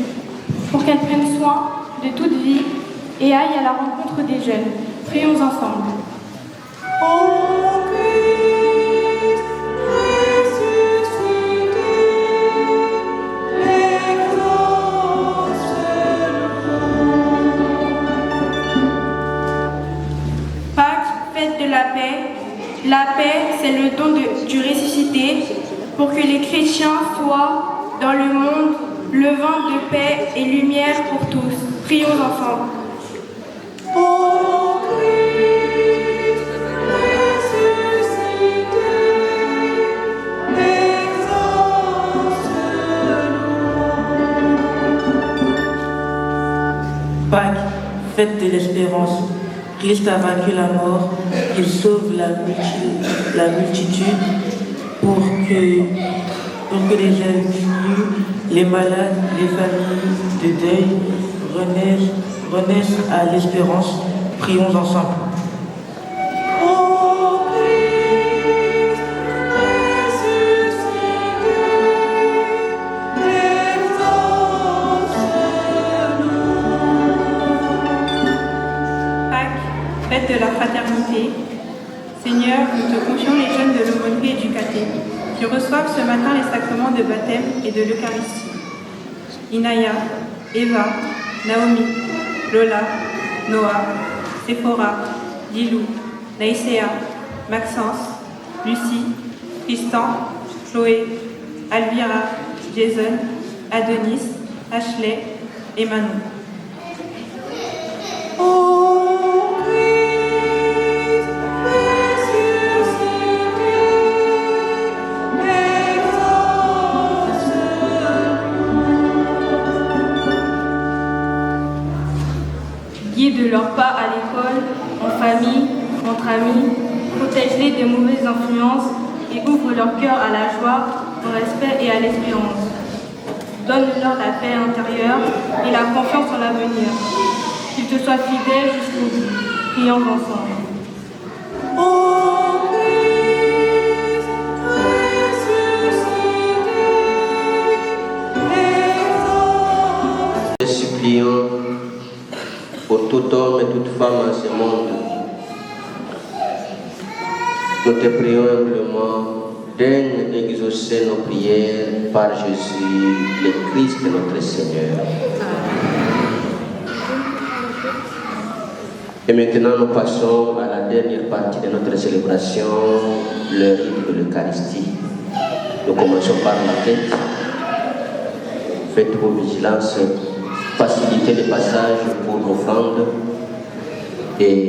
pour qu'elle prenne soin de toute vie et aille à la rencontre des jeunes. Prions ensemble. Pâques, fête de la paix. La paix, c'est le don du ressuscité pour que les chrétiens soient dans le monde le vent de paix et lumière pour tous. Prions ensemble. Pâques, fête de l'espérance. Christ a vaincu la mort, il sauve la multitude pour que les individus, les malades, les familles de deuil renaissent à l'espérance. Prions ensemble. Fête de la fraternité. Seigneur, nous te confions les jeunes de l'aumônerie éducative qui reçoivent ce matin les sacrements de baptême et de l'Eucharistie. Inaya, Eva, Naomi, Lola, Noah, Sephora, Lilou, Naïséa, Maxence, Lucie, Tristan, Chloé, Alvira, Jason, Adonis, Ashley et Manon. Guide leurs pas à l'école, en famille, entre amis, protège-les des mauvaises influences et ouvre leur cœur à la joie, au respect et à l'espérance. Donne-leur la paix intérieure et la confiance en l'avenir. Qu'ils te soient fidèles jusqu'au bout. Prions ensemble. Supplions pour tout homme et toute femme en ce monde. Nous te prions humblement, daigne exaucer nos prières par Jésus, le Christ notre Seigneur. Et maintenant, nous passons à la dernière partie de notre célébration, le rite de l'Eucharistie. Nous commençons par la fête. Faites vos vigilances, facilitez le passage pour l'offrande et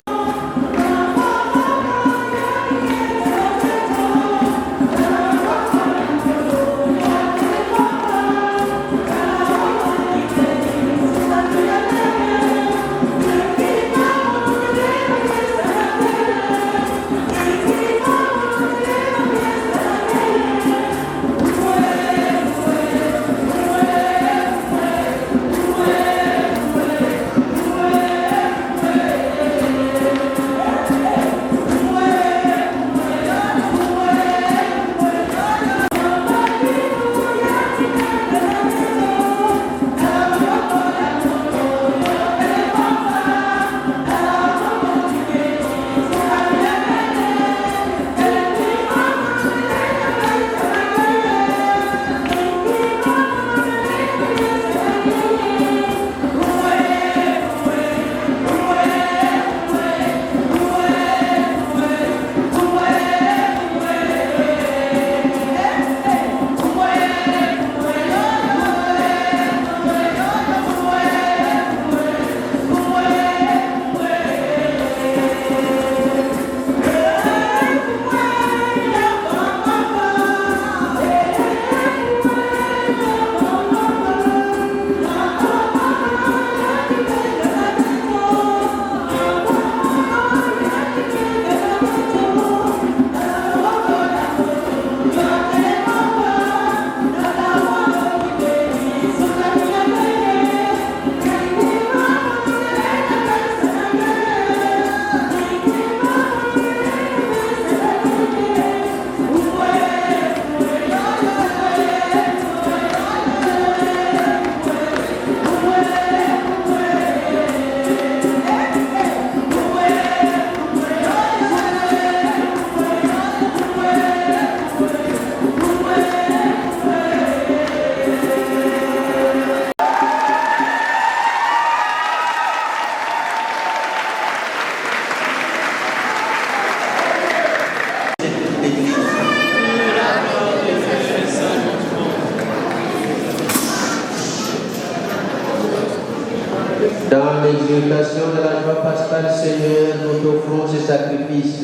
Dans l'exaltation de la joie pascale, Seigneur, nous t'offrons ce sacrifice.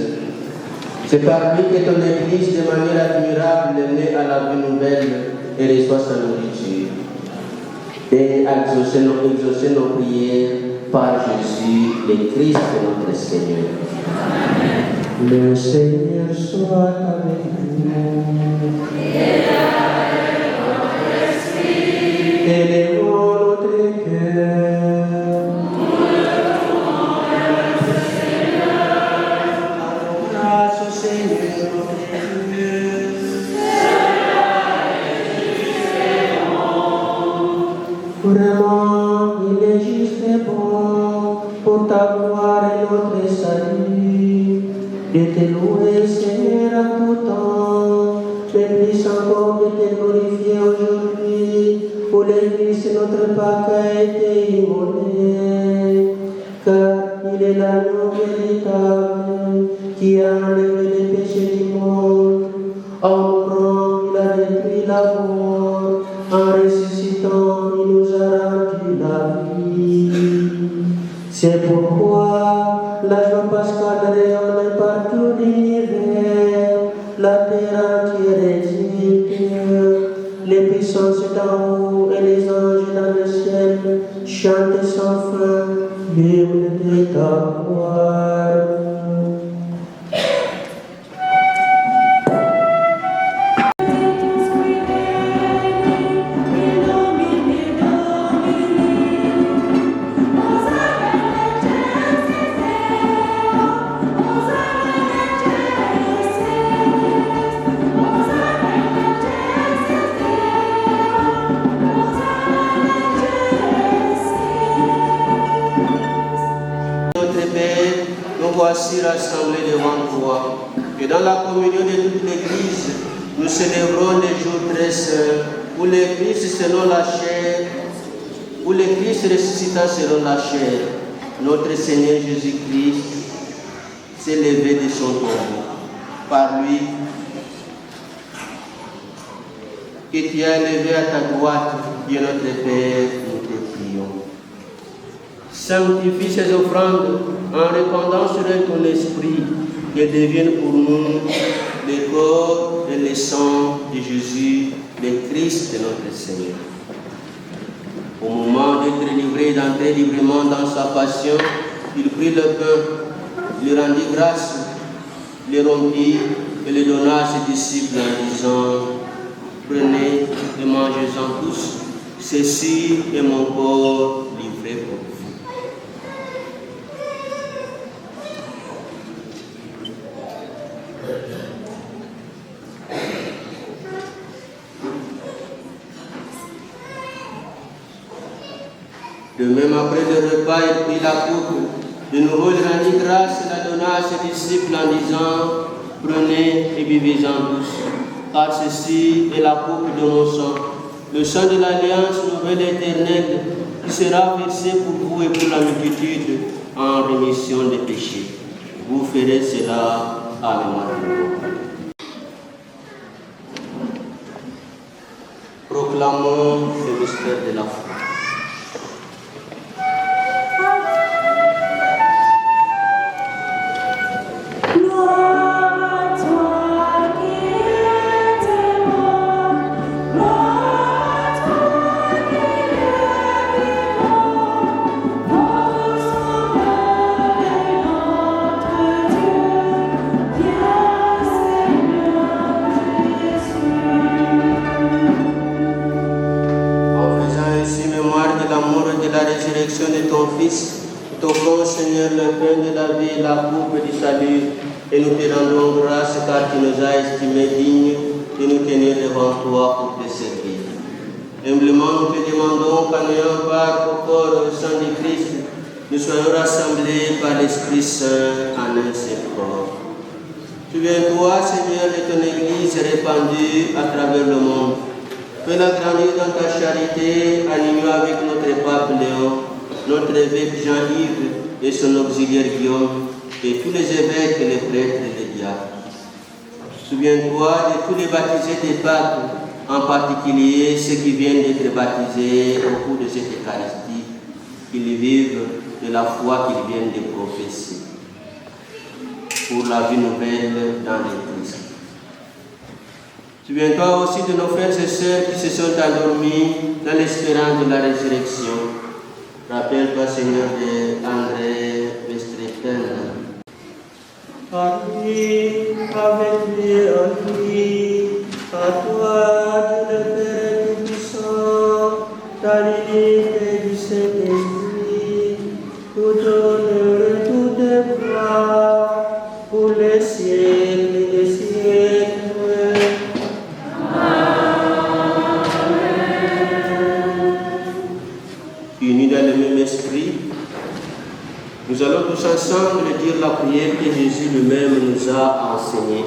C'est par lui que ton Église, de manière admirable, est née à la vie nouvelle et reçoit sa nourriture. Et exaucer nos prières par Jésus, le Christ notre Seigneur. Le Seigneur soit avec nous. Élevons notre cœur. Allons grâce au Seigneur notre Dieu. Vraiment, il est juste et bon pour ta gloire et notre salut, de te louer, Seigneur, à tout temps, mais plus encore de te glorifier aujourd'hui, pour l'Église, notre Pâque a été immolé, car il est l'agneau véritable qui a enlevé les péchés du monde. En mourant, il a détruit la mort, en ressuscitant, il nous a rendu la vie. C'est pourquoi la joie pascale rayonne partout l'univers, la terre entière exulte, les puissances d'en haut et les anges dans le ciel chantent sans fin l'hymne de ta gloire. Voici rassemblés devant toi. Et dans la communion de toute l'Église, nous célébrons les jours très saints, où le Christ selon la chair, où le Christ ressuscita selon la chair, notre Seigneur Jésus-Christ s'est levé de son tombeau. Par lui, que tu as élevé à ta droite, Dieu notre Père, nous te prions. Sanctifie ces offrandes en répandant sur elles ton esprit, qu'elles deviennent pour nous le corps et le sang de Jésus, le Christ de notre Seigneur. Au moment d'être livré et d'entrer librement dans sa passion, il prit le pain, lui rendit grâce, le rompit et le donna à ses disciples en disant: prenez et mangez-en tous, ceci est mon corps livré pour vous. De même, après le repas, il prit la coupe. De nouveau, il rendit grâce et la donna à ses disciples en disant: prenez et buvez-en tous, car ceci est la coupe de mon sang, le sang de l'alliance nouvelle et éternelle, qui sera versé pour vous et pour la multitude en rémission des péchés. Vous ferez cela à mémoire de moi. Proclamons le mystère de la foi. De ton Fils, nous t'offrons, Seigneur, le pain de la vie et la coupe du salut, et nous te rendons grâce car tu nous as estimés dignes de nous tenir devant toi pour te servir. Humblement, nous te demandons qu'en ayant part au corps et au sang de Christ, nous soyons rassemblés par l'Esprit Saint en un seul corps. Souviens-toi, Seigneur, de ton Église répandue à travers le monde. Fais-la grandir dans ta charité, en union avec notre pape Léon, notre évêque Jean-Yves et son auxiliaire Guillaume, et tous les évêques, les prêtres et les diacres. Souviens-toi de tous les baptisés des papes, en particulier ceux qui viennent d'être baptisés au cours de cette Eucharistie, qu'ils vivent de la foi qu'ils viennent de professer, pour la vie nouvelle dans l'Église. Souviens-toi aussi de nos frères et sœurs qui se sont endormis dans l'espérance de la résurrection. Rappelle-toi, Seigneur, de André Vestretten. Parmi avec lui en lui, à toi, Dieu le Père Tout-Puissant, ta l'unité du Saint-Esprit, tout honneur et toute gloire, pour les siècles et les siècles. Unis dans le même esprit, nous allons tous ensemble dire la prière que Jésus lui-même nous a enseignée.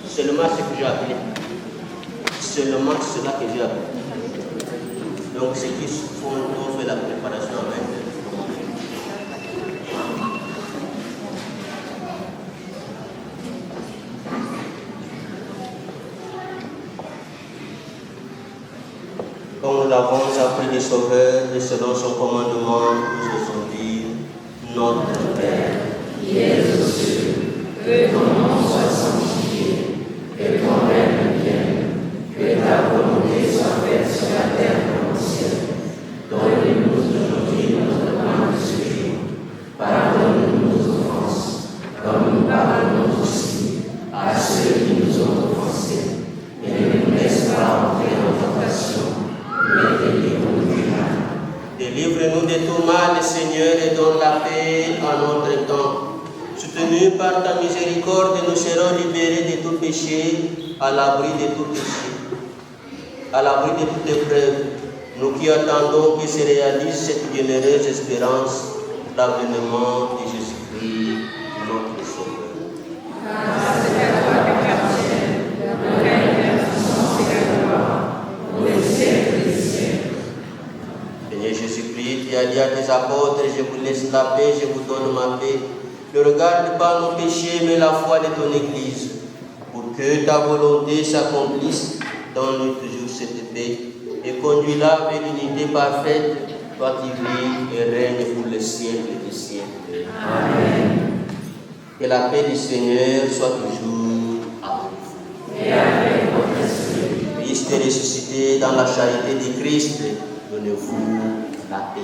Seulement ce que j'ai appelé. Seulement cela que j'ai appelé. Donc ceux qui ont fait la préparation avec eux. Comme nous l'avons appris des sauveurs, et selon son commandement, nous osons dire, notre Père, qui es aux cieux, que ton nom soit sanctifié, que ton règne vienne, que ta volonté soit faite sur la terre comme au ciel. Donne-nous aujourd'hui notre pain de ce jour. Pardonne-nous nos offenses, comme nous pardonnons aussi à ceux qui nous ont offensés. Et ne nous laisse pas entrer en tentation, mais délivre-nous du mal. Délivre-nous de tout mal, Seigneur, et donne la paix à notre temps. Soutenus par ta miséricorde, nous serons libérés de tout péché, à l'abri de tout péché, à l'abri de toute épreuve. Nous qui attendons que se réalise cette bienheureuse espérance, l'avènement de Jésus-Christ, notre Sauveur. Seigneur Jésus-Christ, tu as dit à tes apôtres, je vous laisse la paix, je vous donne ma paix. Ne regarde pas nos péchés, mais la foi de ton Église. Pour que ta volonté s'accomplisse, donne-nous toujours cette paix et conduis-la vers l'unité parfaite, toi qui vis et règnes pour les siècles des siècles. Amen. Que la paix du Seigneur soit toujours avec vous. Et avec votre esprit. Christ est ressuscité dans la charité de Christ, donnez-vous la paix.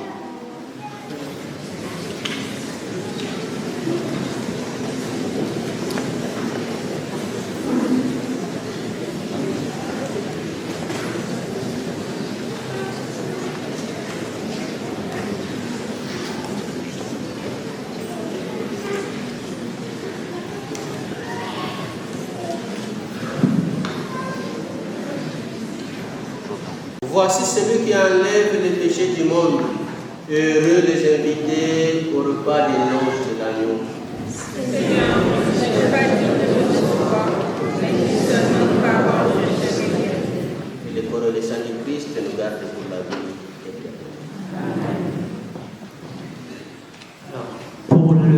Voici celui qui enlève les péchés du monde. Heureux les invités au repas des noces de l'agneau. Seigneur, je ne suis pas digne de te recevoir, mais dis seulement une parole, je serai guéri. Et le corps et le sang du Christ nous garde pour la vie éternelle. Pour le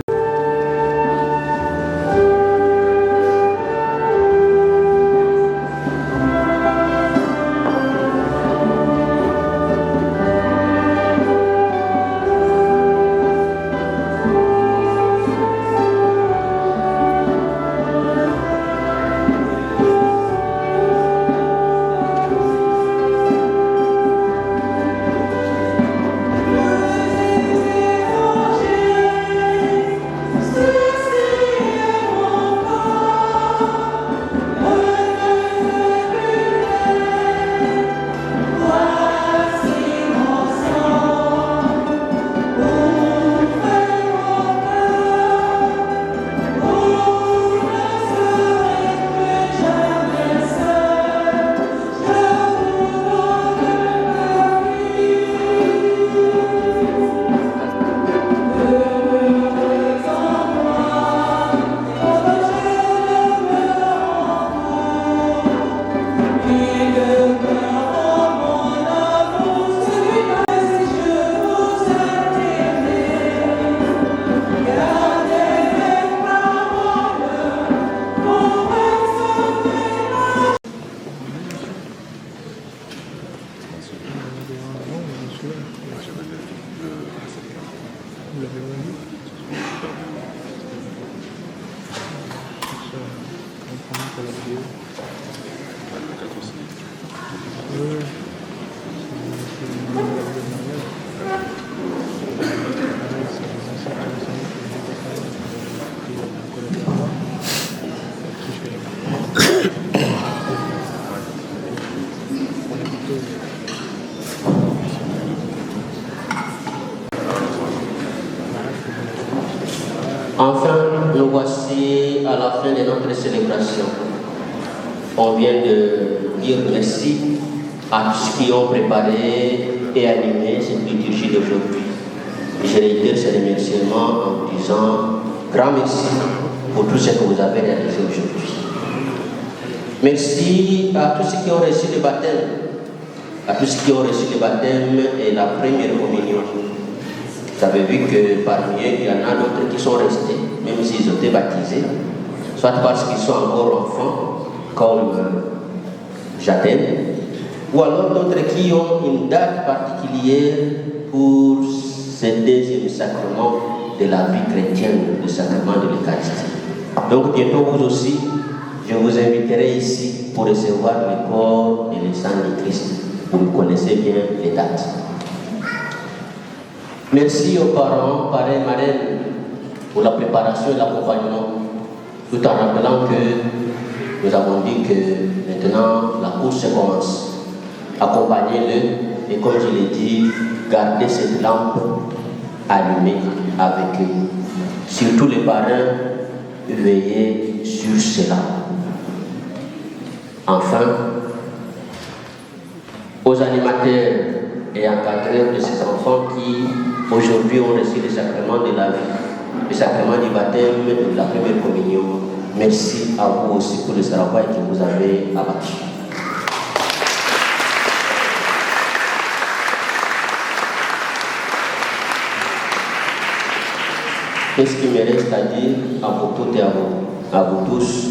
Enfin, nous voici à la fin de notre célébration. On vient de dire merci à tous ceux qui ont préparé et animé cette liturgie d'aujourd'hui. Je réitère ces remerciements en disant grand merci pour tout ce que vous avez réalisé aujourd'hui. Merci à tous ceux qui ont reçu le baptême, à tous ceux qui ont reçu le baptême et la première communion. Vous avez vu que parmi eux, il y en a d'autres qui sont restés, même s'ils ont été baptisés, soit parce qu'ils sont encore enfants, comme Jadem, ou alors d'autres qui ont une date particulière pour ce deuxième sacrement de la vie chrétienne, le sacrement de l'Eucharistie. Donc bientôt vous aussi, je vous inviterai ici pour recevoir le corps et le sang de Christ. Vous connaissez bien les dates. Merci aux parents, parrains, marraines pour la préparation et l'accompagnement, tout en rappelant que nous avons dit que maintenant la course commence. Accompagnez-le et comme je l'ai dit, gardez cette lampe allumée avec eux. Surtout les parrains, veillez sur cela. Enfin, aux animateurs et encadreurs de ces enfants qui aujourd'hui ont reçu le sacrement de la vie, le sacrement du baptême et de la première communion. Merci à vous aussi pour le travail que vous avez abattu. Qu'est-ce qui me reste à dire à vous toutes et à vous tous?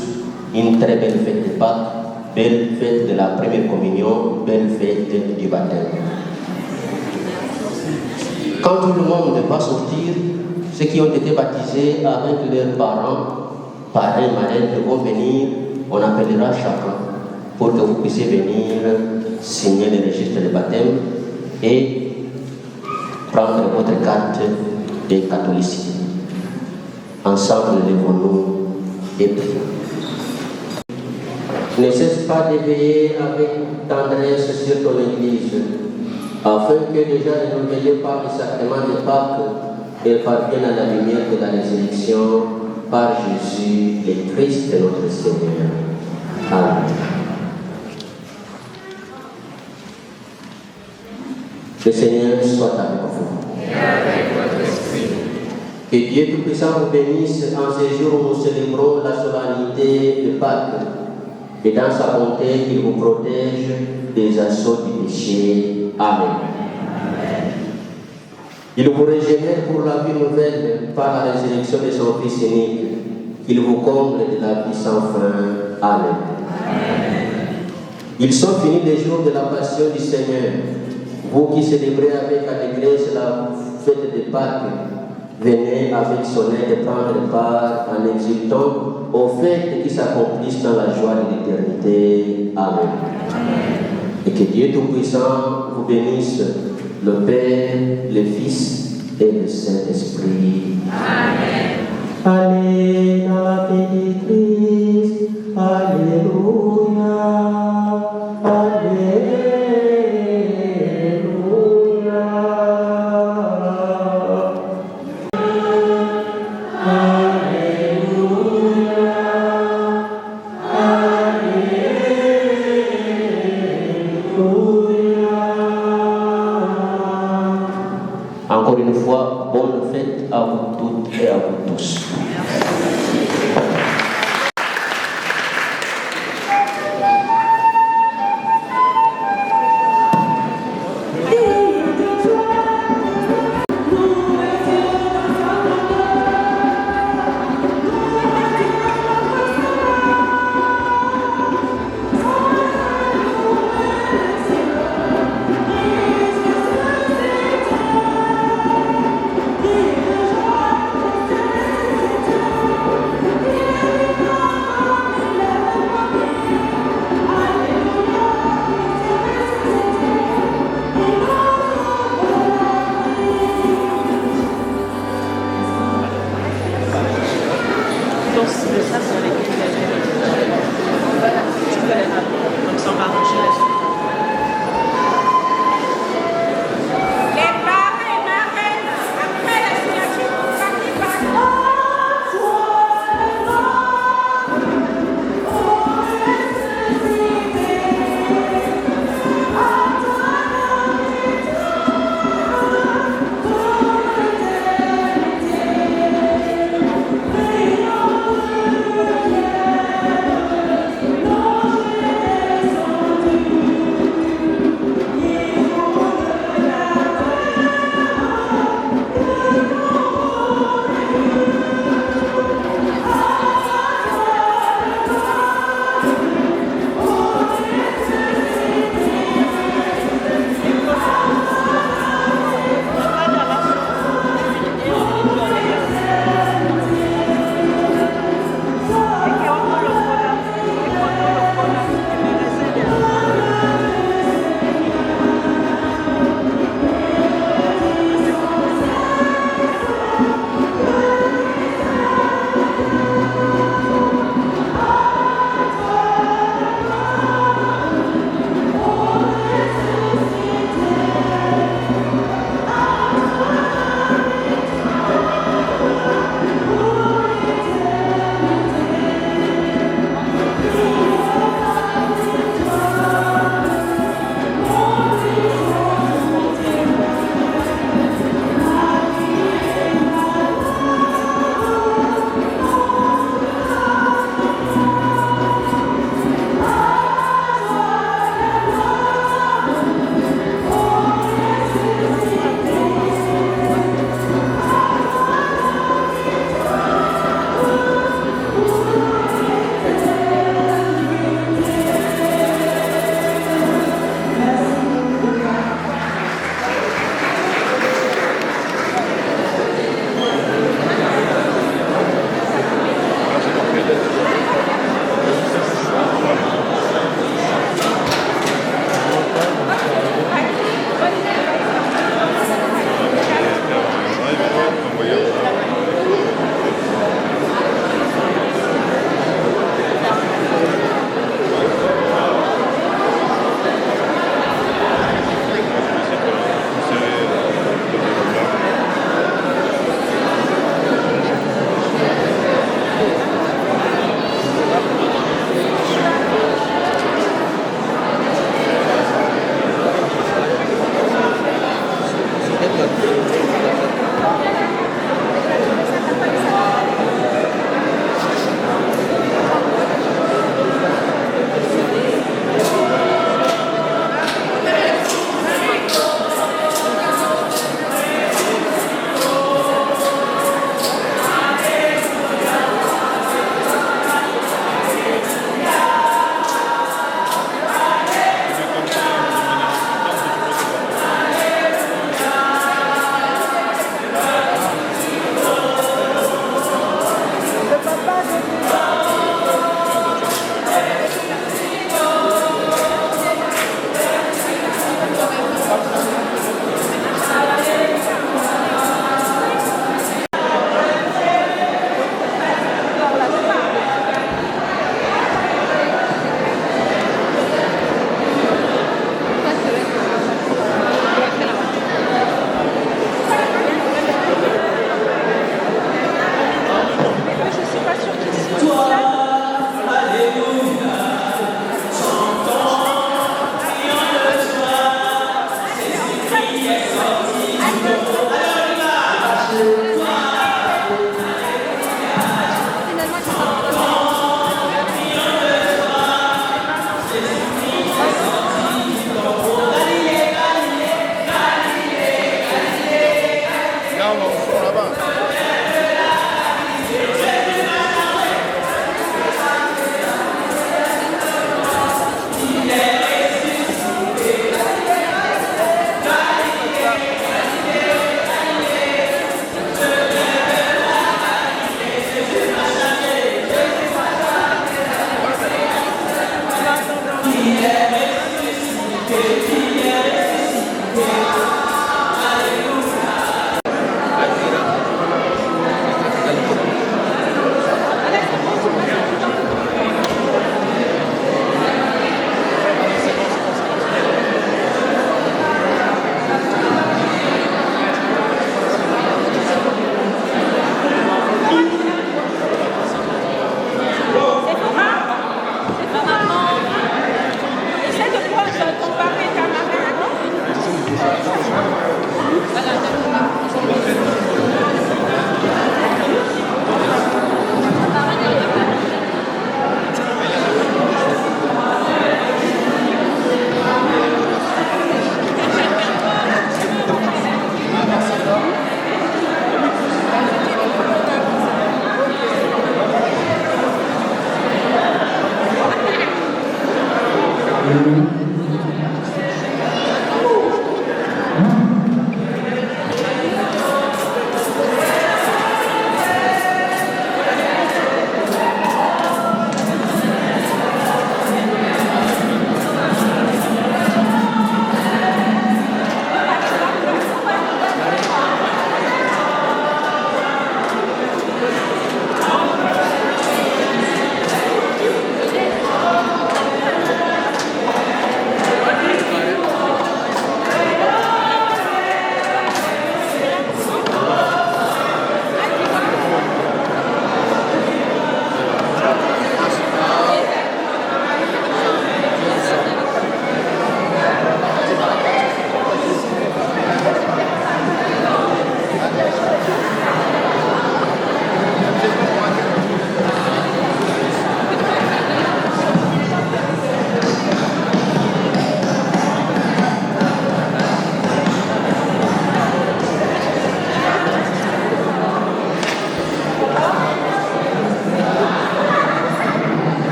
Une très belle fête de Pâques, belle fête de la première communion, belle fête du baptême. Quand tout le monde va sortir, ceux qui ont été baptisés avec leurs parents, parrains, marraines, vont venir, on appellera chacun pour que vous puissiez venir signer le registre de baptême et prendre votre carte de catholicité. Ensemble, lèvons-nous et prions. Ne cesse pas d'éveiller avec tendresse sur ton Église, afin que déjà émerveillés par le sacrement de Pâques, elle parvienne à la lumière de la résurrection par Jésus, le Christ de notre Seigneur. Amen. Le Seigneur soit avec vous. Et avec votre esprit. Que Dieu Tout-Puissant vous bénisse en ce jour où nous célébrons la solennité de Pâques, et dans sa bonté, qu'il vous protège des assauts du péché. Amen. Il vous régénère pour la vie nouvelle par la résurrection de son Fils unique, qu'il vous comble de la vie sans fin. Amen. Ils sont finis les jours de la passion du Seigneur. Vous qui célébrez avec allégresse la fête de Pâques, venez avec son aide prendre part en exultant aux fêtes qui s'accomplissent dans la joie de l'éternité. Amen. Et que Dieu Tout-Puissant vous bénisse, le Père, le Fils et le Saint-Esprit. Amen. Allez dans la paix du Christ. Alléluia. Alléluia. Encore une fois, bonne fête à vous toutes et à vous tous.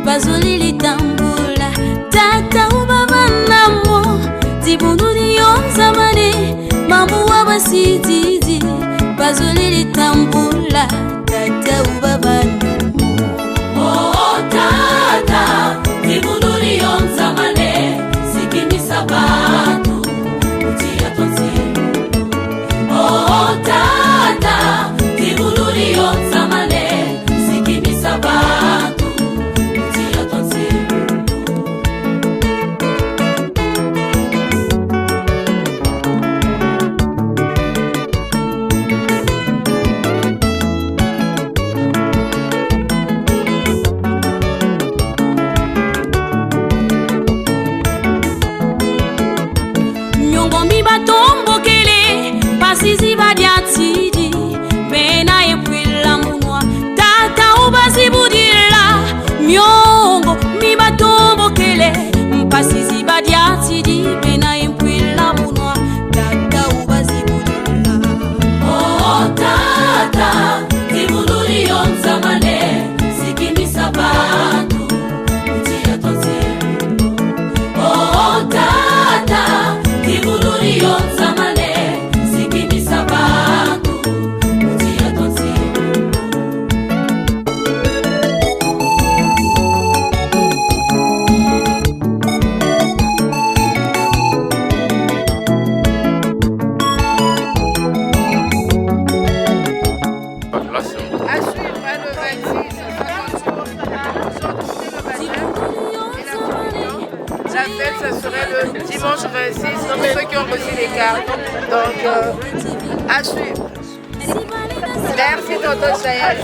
bazolili tambula tata ubaba namo dibunduni yonzamane mamu wabasididi bazolili tambula tata ubaba namo oh tata dibunduni yonzamane sikimisa batu utia tonsi oh tata dibunduni yonzamane sikimisa batu Sizi badiatidi Bena epwila munwa Tata ubazibudila Myongo mibatombo kele Mpasizi badiatidi Bena epwila munwa Tata ubazibudila Oh ça serait le dimanche 26 pour ceux qui ont reçu les cartes. Donc, à suivre. Merci, tonton Chayel.